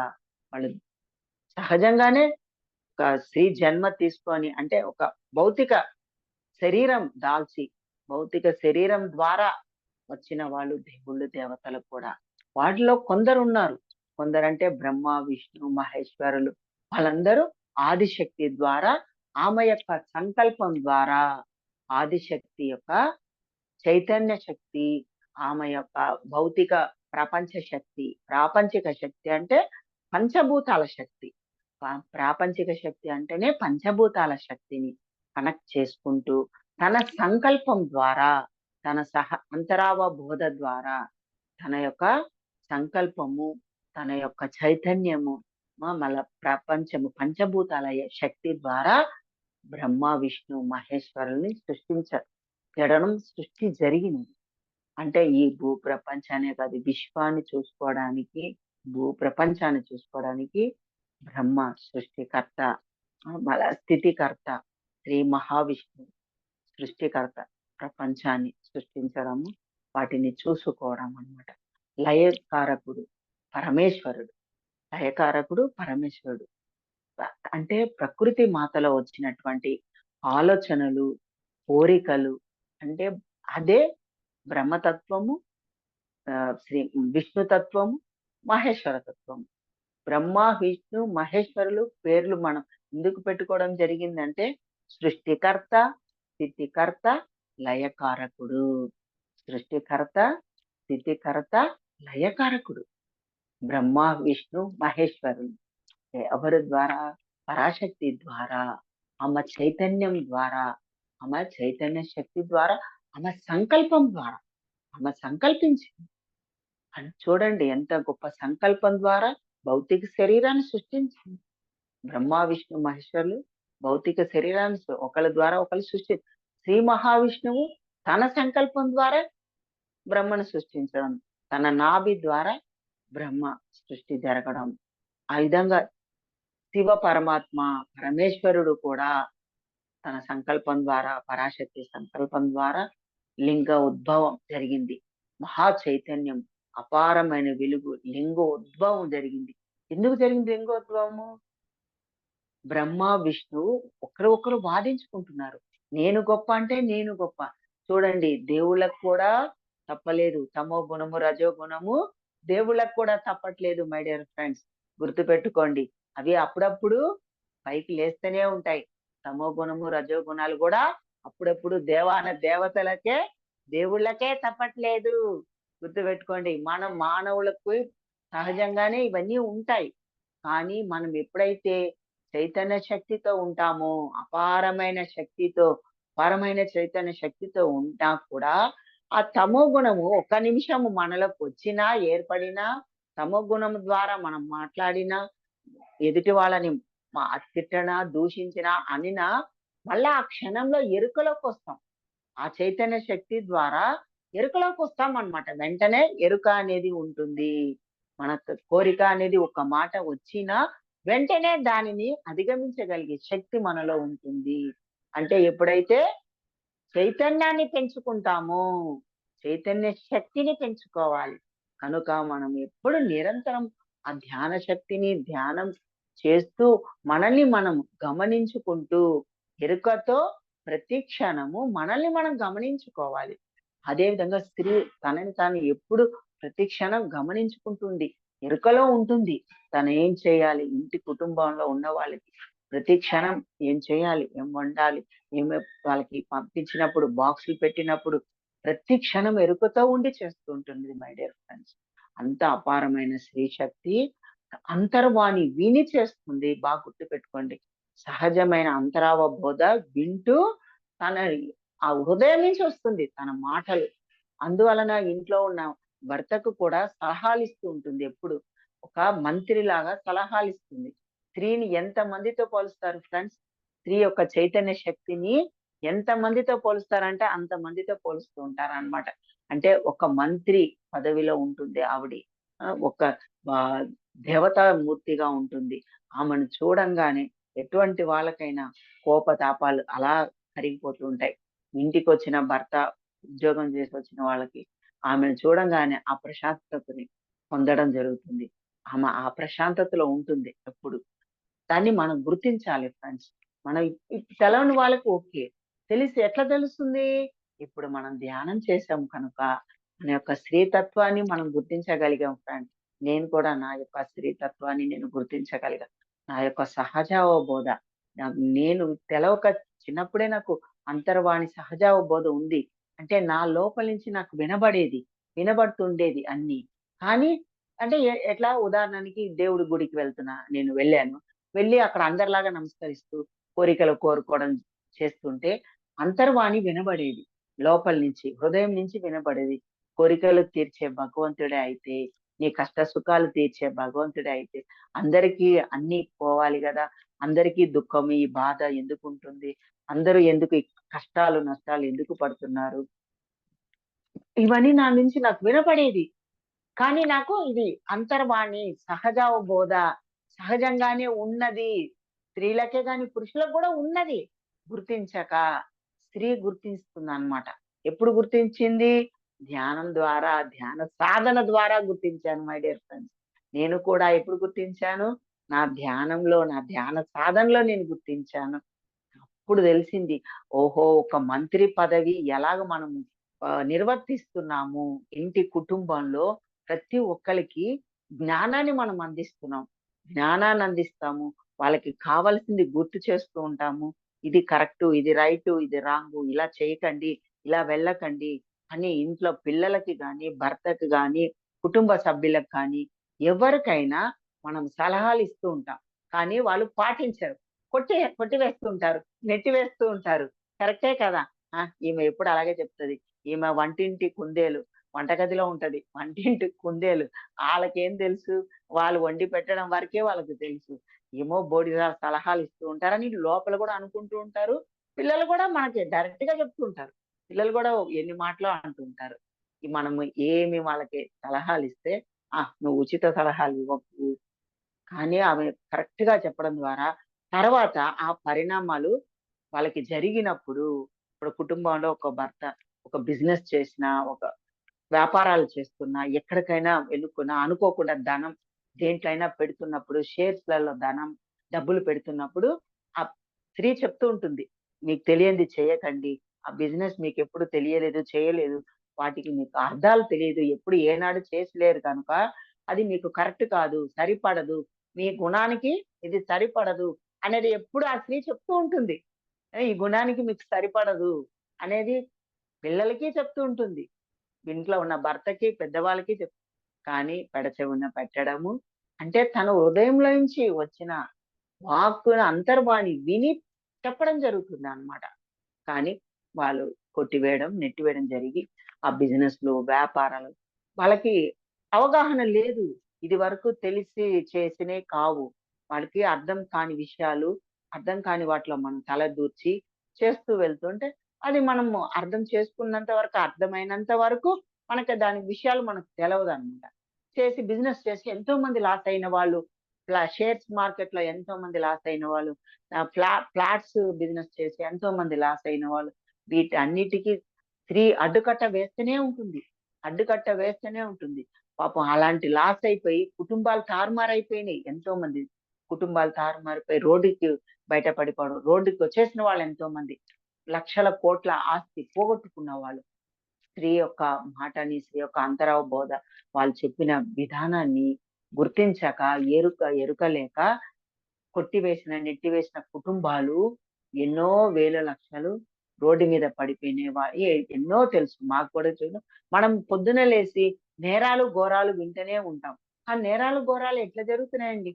వాళ్ళు సహజంగానే ఒక స్త్రీ జన్మ తీసుకొని, అంటే ఒక భౌతిక శరీరం దాల్చి, భౌతిక శరీరం ద్వారా వచ్చిన వాళ్ళు దేవుళ్ళు దేవతలు కూడా. వాటిలో కొందరున్నారు. కొందరంటే బ్రహ్మ, విష్ణు, మహేశ్వరులు వాళ్ళందరూ ఆదిశక్తి ద్వారా, ఆమె యొక్క సంకల్పం ద్వారా, ఆదిశక్తి యొక్క చైతన్య శక్తి, ఆమె యొక్క భౌతిక ప్రపంచ శక్తి, ప్రాపంచిక శక్తి అంటే పంచభూతాల శక్తి. ప్రాపంచిక శక్తి అంటేనే పంచభూతాల శక్తిని కనెక్ట్ చేసుకుంటూ, తన సంకల్పం ద్వారా, తన అంతరావబోధ ద్వారా, తన యొక్క సంకల్పము, తన యొక్క చైతన్యము, ప్రపంచము పంచభూతాల శక్తి ద్వారా బ్రహ్మ, విష్ణు, మహేశ్వరుల్ని సృష్టి జరిగింది. అంటే ఈ భూ ప్రపంచానే కాదు, విశ్వాన్ని చూసుకోవడానికి, భూ ప్రపంచాన్ని చూసుకోవడానికి బ్రహ్మ సృష్టికర్త, స్థితికర్త, శ్రీ మహావిష్ణు సృష్టికర్త, ప్రపంచాన్ని సృష్టించడము, వాటిని చూసుకోవడం అన్నమాట. లయకారకుడు పరమేశ్వరుడు, లయకారకుడు పరమేశ్వరుడు. అంటే ప్రకృతి మాతలో వచ్చినటువంటి ఆలోచనలు, కోరికలు, అంటే అదే బ్రహ్మతత్వము, శ్రీ విష్ణుతత్వము, మహేశ్వర తత్వము. బ్రహ్మ, విష్ణు, మహేశ్వరులు పేర్లు మనం ఎందుకు పెట్టుకోవడం జరిగిందంటే సృష్టికర్త, స్థితికర్త, లయకారకుడు. సృష్టికర్త, స్థితికర్త, లయకారకుడు బ్రహ్మ, విష్ణు, మహేశ్వరులు. ఎవరి ద్వారా? పరాశక్తి ద్వారా, ఆమె చైతన్యం ద్వారా, ఆమె చైతన్య శక్తి ద్వారా, ఆమె సంకల్పం ద్వారా. ఆమె సంకల్పించింది అని చూడండి, ఎంత గొప్ప సంకల్పం ద్వారా భౌతిక శరీరాన్ని సృష్టించింది. బ్రహ్మ, విష్ణు, మహేశ్వరులు భౌతిక శరీరాన్ని ఒకళ్ళ ద్వారా ఒకళ్ళు శ్రీ మహావిష్ణువు తన సంకల్పం ద్వారా బ్రహ్మను సృష్టించడం, తన నాభి ద్వారా బ్రహ్మ సృష్టి జరగడం. ఆ విధంగా శివ పరమాత్మ, పరమేశ్వరుడు కూడా తన సంకల్పం ద్వారా, పరాశక్తి సంకల్పం ద్వారా లింగ ఉద్భవం జరిగింది. మహా చైతన్యం, అపారమైన వెలుగు, లింగ ఉద్భవం జరిగింది. ఎందుకు జరిగింది లింగోద్భవము? బ్రహ్మ, విష్ణువు ఒకరు వాదించుకుంటున్నారు. నేను గొప్ప అంటే నేను గొప్ప. చూడండి, దేవుళ్ళకు కూడా తప్పలేదు. తమో గుణము, రజో గుణము దేవుళ్ళకు కూడా తప్పట్లేదు. మై డియర్ ఫ్రెండ్స్, గుర్తుపెట్టుకోండి. అవి అప్పుడప్పుడు పైకి లేస్తూనే ఉంటాయి. తమో గుణము, రజో గుణాలు కూడా అప్పుడప్పుడు దేవతలకే, దేవుళ్ళకే తప్పట్లేదు. గుర్తుపెట్టుకోండి. మనం మానవులకు సహజంగానే ఇవన్నీ ఉంటాయి. కానీ మనం ఎప్పుడైతే చైతన్య శక్తితో ఉంటామో, అపారమైన చైతన్య శక్తితో ఉంటా కూడా, ఆ తమో గుణము ఒక్క నిమిషము మనలోకి వచ్చినా, ఏర్పడినా, తమో గుణము ద్వారా మనం మాట్లాడినా, ఎదుటి వాళ్ళని తిట్టనా, దూషించినా, అనినా, మళ్ళా ఆ క్షణంలో ఎరుకలోకి వస్తాం. ఆ చైతన్య శక్తి ద్వారా ఎరుకలోకి వస్తాం అన్నమాట. వెంటనే ఎరుక అనేది ఉంటుంది. మన కోరిక అనేది ఒక మాట వచ్చినా వెంటనే దానిని అధిగమించగలిగే శక్తి మనలో ఉంటుంది. అంటే ఎప్పుడైతే చైతన్యాన్ని పెంచుకుంటామో, చైతన్య శక్తిని పెంచుకోవాలి. కనుక మనం ఎప్పుడు నిరంతరం ఆ ధ్యాన శక్తిని ధ్యానం చేస్తూ, మనల్ని మనం గమనించుకుంటూ, ఎరుకతో ప్రతి క్షణము మనల్ని మనం గమనించుకోవాలి. అదే విధంగా స్త్రీ తనని తాను ఎప్పుడు ప్రతి క్షణం గమనించుకుంటుంది, ఎరుకలో ఉంటుంది. తను ఏం చేయాలి, ఇంటి కుటుంబంలో ఉన్న వాళ్ళకి ప్రతి క్షణం ఏం చేయాలి, ఏం వండాలి, ఏమి వాళ్ళకి పంపించినప్పుడు, బాక్సులు పెట్టినప్పుడు ప్రతి క్షణం ఎరుకతో ఉండి చేస్తూ ఉంటుంది. మై డియర్ ఫ్రెండ్స్, అంత అపారమైన స్త్రీ శక్తి అంతర్వాణి విని చేస్తుంది. బాగా గుర్తుపెట్టుకోండి. సహజమైన అంతరావబోధ వింటూ తన ఆ హృదయం నుంచి వస్తుంది తన మాటలు. అందువలన ఇంట్లో ఉన్న భర్తకు కూడా సలహాలు ఇస్తూ ఉంటుంది. ఎప్పుడు ఒక మంత్రిలాగా సలహాలు ఇస్తుంది. స్త్రీని ఎంత మందితో పోలుస్తారు ఫ్రెండ్స్? స్త్రీ యొక్క చైతన్య శక్తిని ఎంత మందితో పోలుస్తారంటే అంత మందితో పోలుస్తూ ఉంటారన్నమాట. అంటే ఒక మంత్రి పదవిలో ఉంటుంది ఆవిడి. ఒక దేవతా మూర్తిగా ఉంటుంది. ఆమెను చూడంగానే ఎటువంటి వాళ్ళకైనా కోపతాపాలు అలా కరిగిపోతూ ఉంటాయి. ఇంటికొచ్చిన భర్త, ఉద్యోగం చేసి వచ్చిన వాళ్ళకి ఆమెను చూడంగానే ఆ ప్రశాంతతని పొందడం జరుగుతుంది. ఆమె ఆ ప్రశాంతతలో ఉంటుంది ఎప్పుడు. దాన్ని మనం గుర్తించాలి ఫ్రెండ్స్. మనం తెలవని వాళ్ళకి ఓకే. తెలిసి ఎట్లా తెలుస్తుంది? ఇప్పుడు మనం ధ్యానం చేసాం కనుక మన యొక్క స్త్రీతత్వాన్ని మనం గుర్తించగలిగాం ఫ్రెండ్స్. నేను కూడా నా యొక్క స్త్రీతత్వాన్ని నేను గుర్తించగలిగా. నా యొక్క సహజావబోధ. నేను తెలవక చిన్నప్పుడే నాకు అంతర్వాణి సహజావబోధ ఉంది. అంటే నా లోపల నుంచి నాకు వినబడేది. వినబడుతుండేది అన్నీ. కానీ అంటే ఎట్లా ఉదాహరణకి దేవుడి గుడికి నేను వెళ్ళాను. వెళ్ళి అక్కడ అందరిలాగా నమస్కరిస్తూ, కోరికలు కోరుకోవడం చేస్తుంటే అంతర్వాణి వినబడేది. లోపల నుంచి, హృదయం నుంచి వినబడేది. కోరికలు తీర్చే భగవంతుడే అయితే, నీ కష్ట సుఖాలు తీర్చే భగవంతుడే అయితే అందరికీ అన్నీ పోవాలి గదా! అందరికీ దుఃఖం, ఈ బాధ ఎందుకుంటుంది? అందరూ ఎందుకు ఈ కష్టాలు, నష్టాలు ఎందుకు పడుతున్నారు? ఇవన్నీ నా నుంచి నాకు వినపడేది. కానీ నాకు ఇది అంతర్వాణి, సహజావబోధ, సహజంగానే ఉన్నది. స్త్రీలకే గాని, పురుషులకు గూడా ఉన్నది. గుర్తించక స్త్రీ గుర్తిస్తుందనమాట. ఎప్పుడు గుర్తించింది? ధ్యానం ద్వారా, ధ్యాన సాధన ద్వారా గుర్తించాను మై డియర్ ఫ్రెండ్స్. నేను కూడా ఎప్పుడు గుర్తించాను? నా ధ్యానంలో, నా ధ్యాన సాధనలో నేను గుర్తించాను. అప్పుడు తెలిసింది. ఓహో! ఒక మంత్రి పదవి ఎలాగ మనం నిర్వర్తిస్తున్నాము. ఇంటి కుటుంబంలో ప్రతి ఒక్కళ్ళకి జ్ఞానాన్ని మనం అందిస్తున్నాం. జ్ఞానాన్ని అందిస్తాము. వాళ్ళకి కావాల్సింది గుర్తు చేస్తూ ఉంటాము. ఇది కరెక్టు, ఇది రైటు, ఇది రాంగు, ఇలా చేయకండి, ఇలా వెళ్ళకండి అని ఇంట్లో పిల్లలకి గాని, భర్తకి గాని, కుటుంబ సభ్యులకు కానీ, ఎవరికైనా మనం సలహాలు ఇస్తూ ఉంటాం. కానీ వాళ్ళు పాటించరు. కొట్టివేస్తూ ఉంటారు. నెట్టివేస్తూ ఉంటారు. కరెక్టే కదా! ఈమె ఎప్పుడు అలాగే చెప్తది. ఈమె వంటింటి కుందేలు. వంటగదిలో ఉంటది. వంటింటి కుందేలు. ఆళ్ళకేం తెలుసు? వాళ్ళు వండి పెట్టడం వరకే వాళ్ళకి తెలుసు. ఏమో బోడిగా సలహాలు ఇస్తూ ఉంటారని లోపల గూడా అనుకుంటూ ఉంటారు. పిల్లలు గూడా మనకి డైరెక్ట్‌గా చెప్తూ ఉంటారు. పిల్లలు గూడా ఎన్ని మాటలో అంటూ ఉంటారు. మనము ఏమి వాళ్ళకి సలహాలిస్తే, నువ్వు ఉచిత సలహాలు ఇవ్వకు. కానీ ఆమె కరెక్ట్‌గా చెప్పడం ద్వారా తర్వాత ఆ పరిణామాలు వాళ్ళకి జరిగినప్పుడు, ఇప్పుడు కుటుంబంలో ఒక భర్త ఒక బిజినెస్ చేసినా, ఒక వ్యాపారాలు చేస్తున్నా, ఎక్కడికైనా వెళ్ళుకున్నా అనుకోకుండా ధనం దేంట్లో అయినా పెడుతున్నప్పుడు, షేర్స్‌లలో డబ్బులు పెడుతున్నప్పుడు ఆ స్త్రీ చెప్తూ ఉంటుంది. "మీకు తెలియంది చేయకండి. ఆ బిజినెస్ మీకెప్పుడు తెలియలేదు, చేయలేదు. వాటికి మీకు అర్థాలు తెలీదు. ఎప్పుడు ఏనాడు చేసిలేరు కనుక అది మీకు కరెక్ట్ కాదు. సరిపడదు. మీ గుణానికి ఇది సరిపడదు" అనేది ఎప్పుడు ఆ స్త్రీ చెప్తూ ఉంటుంది. ఈ గుణానికి మీకు సరిపడదు అనేది పిల్లలకి చెప్తూ ఉంటుంది. ఇంట్లో ఉన్న భర్తకి, పెద్దవాళ్ళకి కానీ పెడచెవిన పెట్టడము, అంటే తన హృదయంలో నుంచి వచ్చిన వాక్కుని అంతర్వాణి విని చెప్పడం జరుగుతుందనమాట. కానీ వాళ్ళు కొట్టివేయడం, నెట్టివేయడం జరిగి, ఆ బిజినెస్‌లు, వ్యాపారాలు వాళ్ళకి అవగాహన లేదు. ఇదివరకు తెలిసి చేసినయి కావు. వాళ్ళకి అర్థం కాని విషయాలు, అర్థం కాని వాటిలో మనం తలదూర్చి చేస్తూ వెళ్తుంటే, అది మనము అర్థం చేసుకున్నంత వరకు, అర్థమైనంత వరకు మనకి దాని విషయాలు మనకు తెలవదనమాట. బిజినెస్ చేసి ఎంతో మంది లాస్ అయిన వాళ్ళు, షేర్స్ మార్కెట్‌లో ఎంతో మంది లాస్ అయిన వాళ్ళు, ఫ్లాట్స్ బిజినెస్ చేసి ఎంతో మంది లాస్ అయిన వాళ్ళు, వీటన్నిటికి స్త్రీ అడ్డుకట్ట వేస్తూనే ఉంటుంది. అడ్డుకట్ట వేస్తూనే ఉంటుంది. పాపం అలాంటి లాస్ అయిపోయి కుటుంబాలు తారుమారైపోయినాయి. ఎంతో మంది కుటుంబాలు తారుమారిపోయి రోడ్డుకి బయట పడిపోవడం. రోడ్డుకొచ్చేసిన వాళ్ళు ఎంతో మంది. లక్షల కోట్ల ఆస్తి పోగొట్టుకున్న వాళ్ళు. స్త్రీ యొక్క మాటని, స్త్రీ యొక్క అంతరవబోధ, వాళ్ళు చెప్పిన విధానాన్ని గుర్తించక, ఎరుక లేక కొట్టివేసిన, నెట్టివేసిన కుటుంబాలు ఎన్నో వేల లక్షలు రోడ్డు మీద పడిపోయినాయి. ఎన్నో తెలుసు. మాకు కూడా తెలుసు. మనం పొద్దున లేసి నేరాలు, ఘోరాలు వింటూనే ఉంటాం. ఆ నేరాలు, ఘోరాలు ఎట్లా జరుగుతున్నాయండి?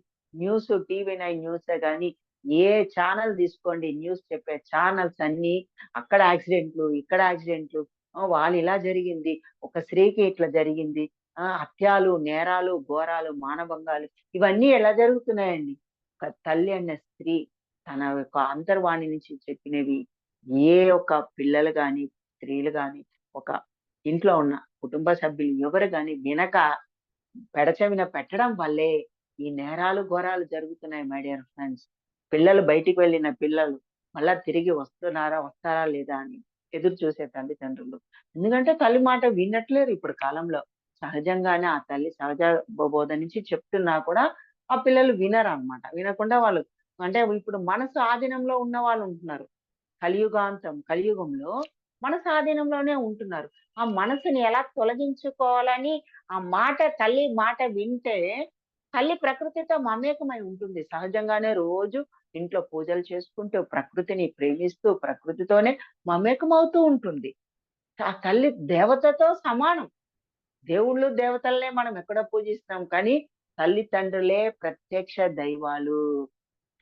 టీవీ నైన్ న్యూసే గాని, ఏ ఛానల్ తీసుకోండి న్యూస్ చెప్పే ఛానల్స్ అన్నీ అక్కడ యాక్సిడెంట్లు, ఇక్కడ యాక్సిడెంట్లు. వాళ్ళు ఇలా జరిగింది. ఒక స్త్రీకి ఇట్లా జరిగింది. హత్యాలు, నేరాలు, ఘోరాలు, మానభంగాలు ఇవన్నీ ఎలా జరుగుతున్నాయండి? ఒక తల్లి అన్న స్త్రీ తన యొక్క అంతర్వాణి నుంచి చెప్పినవి ఏ ఒక్క పిల్లలు గాని, స్త్రీలు గాని, ఒక ఇంట్లో ఉన్న కుటుంబ సభ్యులు ఎవరు గాని వినక పెడచెవిన పెట్టడం వల్లే ఈ నేరాలు, ఘోరాలు జరుగుతున్నాయి మై డియర్ ఫ్రెండ్స్. బయటికి వెళ్ళిన పిల్లలు మళ్ళా తిరిగి వస్తారా లేదా అని ఎదురు చూసే తల్లిదండ్రులు. ఎందుకంటే తల్లి మాట వినట్లేరు ఇప్పుడు కాలంలో. సహజంగానే ఆ తల్లి సహజ బోధ నుంచి చెప్తున్నా కూడా ఆ పిల్లలు వినరనమాట. వినకుండా వాళ్ళు అంటే ఇప్పుడు మనసు ఆధీనంలో ఉన్న వాళ్ళు ఉంటున్నారు. కలియుగంలో మనసు ఆధీనంలోనే ఉంటున్నారు. ఆ మనసుని ఎలా తొలగించుకోవాలని తల్లి మాట వింటే తల్లి ప్రకృతితో మమేకమై ఉంటుంది. సహజంగానే రోజు ఇంట్లో పూజలు చేసుకుంటూ, ప్రకృతిని ప్రేమిస్తూ, ప్రకృతితోనే మమేకమవుతూ ఉంటుంది. ఆ తల్లి దేవతతో సమానం. దేవుళ్ళు, దేవతలనే మనం ఎక్కడ పూజిస్తాం కానీ, తల్లిదండ్రులే ప్రత్యక్ష దైవాలు.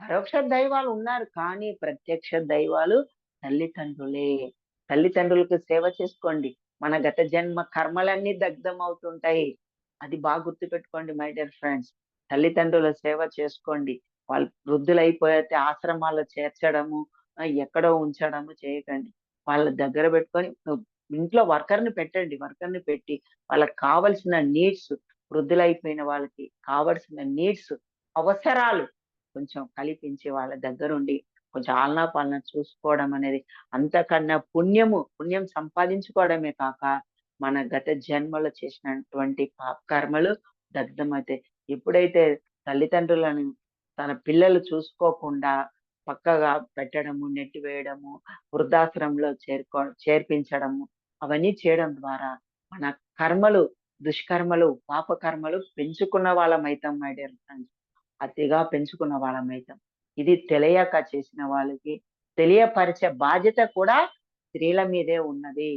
పరోక్ష దైవాలు ఉన్నారు. కానీ ప్రత్యక్ష దైవాలు తల్లిదండ్రులే. తల్లిదండ్రులకు సేవ చేసుకోండి. మన గత జన్మ కర్మలన్నీ దగ్ధమవుతుంటాయి. అది బాగా గుర్తుపెట్టుకోండి మై డియర్ ఫ్రెండ్స్. తల్లిదండ్రుల సేవ చేసుకోండి. వాళ్ళు వృద్ధులైపోతే ఆశ్రమాల్లో చేర్చడము, ఎక్కడో ఉంచడము చేయకండి. వాళ్ళ దగ్గర పెట్టుకొని ఇంట్లో వర్కర్‌ని పెట్టండి. వర్కర్‌ని పెట్టి వాళ్ళకి కావాల్సిన నీడ్స్, వృద్ధులైపోయిన వాళ్ళకి కావాల్సిన నీడ్స్, అవసరాలు కొంచెం కల్పించి వాళ్ళ దగ్గరుండి కొంచెం ఆలనా పాలనా చూసుకోవడం అనేది అంతకన్నా పుణ్యం సంపాదించుకోవడమే కాక, మన గత జన్మలో చేసినటువంటి కర్మలు దగ్ధమైతాయి. ఎప్పుడైతే తల్లిదండ్రులను తన పిల్లలు చూసుకోకుండా పక్కగా పెట్టడము, నెట్టివేయడము, వృద్ధాశ్రమంలో చేర్పించడము, అవన్నీ చేయడం ద్వారా మన కర్మలు, దుష్కర్మలు, పాపకర్మలు పెంచుకున్న వాళ్ళమైతాం మై డియర్ ఫ్రెండ్స్. అతిగా పెంచుకున్న వాళ్ళమైతాం. ఇది తెలియక చేసిన వాళ్ళకి తెలియపరిచే బాధ్యత కూడా స్త్రీల మీదే ఉన్నది.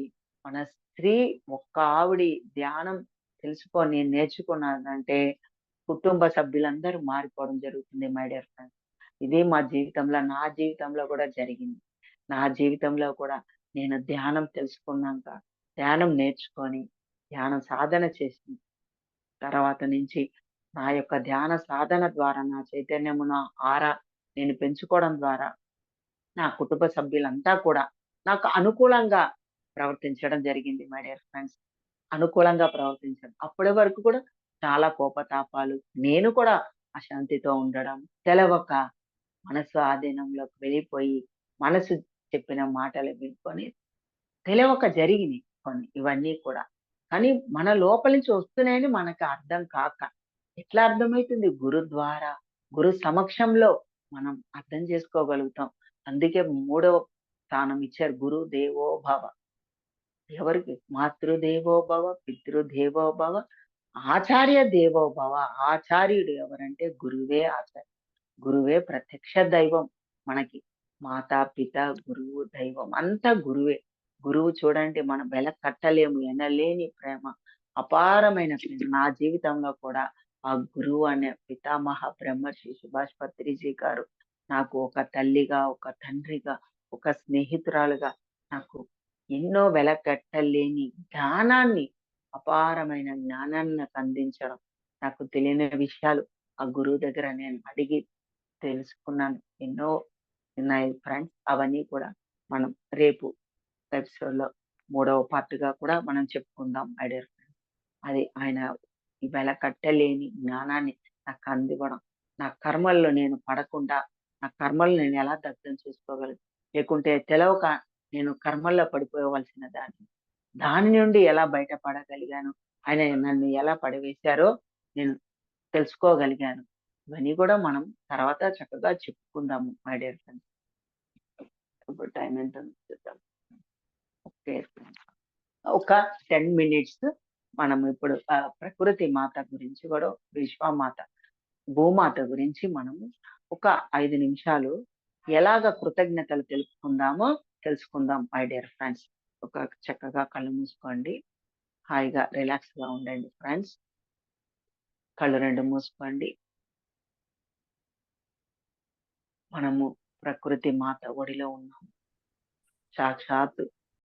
మన స్త్రీ ఒక్క ఆవిడి ధ్యానం తెలుసుకొని నేర్చుకున్నదంటే కుటుంబ సభ్యులందరూ మారిపోవడం జరుగుతుంది మై డియర్ ఫ్రెండ్స్. ఇది మా జీవితంలో నా జీవితంలో కూడా జరిగింది. నా జీవితంలో కూడా నేను ధ్యానం తెలుసుకున్నాక, ధ్యానం నేర్చుకొని, ధ్యానం సాధన చేసిన తర్వాత నుంచి నా యొక్క ధ్యాన సాధన ద్వారా నా చైతన్యము, నా ఆరా నేను పెంచుకోవడం ద్వారా నా కుటుంబ సభ్యులంతా కూడా నాకు అనుకూలంగా ప్రవర్తించడం జరిగింది మై డియర్ ఫ్రెండ్స్. అనుకూలంగా ప్రవర్తించడం. అప్పటి వరకు కూడా చాలా కోపతాపాలు, నేను కూడా అశాంతితో ఉండడం, తెలవక మనసు ఆధీనంలోకి వెళ్ళిపోయి, మనసు చెప్పిన మాటలు వినుకొని తెలవక జరిగినియి కొన్ని ఇవన్నీ కూడా. కానీ మన లోపల నుంచి వస్తున్నాయని మనకు అర్థం కాక, ఎట్లా అర్థమైతుంది? గురు ద్వారా, గురు సమక్షంలో మనం అర్థం చేసుకోగలుగుతాం. అందుకే మూడవ స్థానం ఇచ్చారు. గురు దేవో భవ. ఎవరికి? మాతృదేవో భవ, పితృదేవో భవ, ఆచార్య దేవో భవ. ఆచార్యుడు ఎవరంటే గురువే ఆచార్యుడు. గురువే ప్రత్యక్ష దైవం మనకి. మాతా, పిత, గురువు, దైవం అంతా గురువే. గురువు చూడండి మనం వెల కట్టలేము. ఎనలేని ప్రేమ, అపారమైన ప్రేమ. నా జీవితంలో కూడా ఆ గురువు అనే పితామహ బ్రహ్మర్షి సుభాష్ పత్రిజీ గారు నాకు ఒక తల్లిగా, ఒక తండ్రిగా, ఒక స్నేహితురాలుగా నాకు ఎన్నో వెలకట్టలేని జ్ఞానాన్ని, అపారమైన జ్ఞానాన్ని నాకు అందించడం. నాకు తెలియని విషయాలు ఆ గురువు దగ్గర నేను అడిగి తెలుసుకున్నాను. ఎన్నో ఉన్నాయి ఫ్రెండ్స్. అవన్నీ కూడా మనం రేపు ఎపిసోడ్‌లో మూడవ పార్ట్‌గా కూడా మనం చెప్పుకుందాం మై డియర్ ఫ్రెండ్స్. అది ఆయన ఈవేళ కట్టలేని జ్ఞానాన్ని నాకు అందివ్వడం. నా కర్మల్లో నేను పడకుండా, నా కర్మలు నేను ఎలా దగ్ధం చేసుకోగలను? లేకుంటే తెలవక నేను కర్మల్లో పడిపోవలసిన దాన్ని. దాని నుండి ఎలా బయటపడగలిగాను? ఆయన నన్ను ఎలా పడవేశారో నేను తెలుసుకోగలిగాను. ఇవన్నీ కూడా మనం తర్వాత చక్కగా చెప్పుకుందాము మై డియర్ ఫ్రెండ్స్. ఇప్పుడు టైం ఎంత ఉందో చూద్దాం. ఓకే. ఒక 10 మినిట్స్ మనం ఇప్పుడు ప్రకృతి మాత గురించి కూడా విశ్వమాత, భూమాత గురించి మనము ఒక 5 నిమిషాలు ఎలాగ కృతజ్ఞతలు తెలుపుకుందామో తెలుసుకుందాం మై డియర్ ఫ్రెండ్స్. ఒక చక్కగా కళ్ళు మూసుకోండి. హాయిగా రిలాక్స్‌గా ఉండండి ఫ్రెండ్స్. కళ్ళు 2 మూసుకోండి. మనము ప్రకృతి మాత ఒడిలో ఉన్నాం. సాక్షాత్తు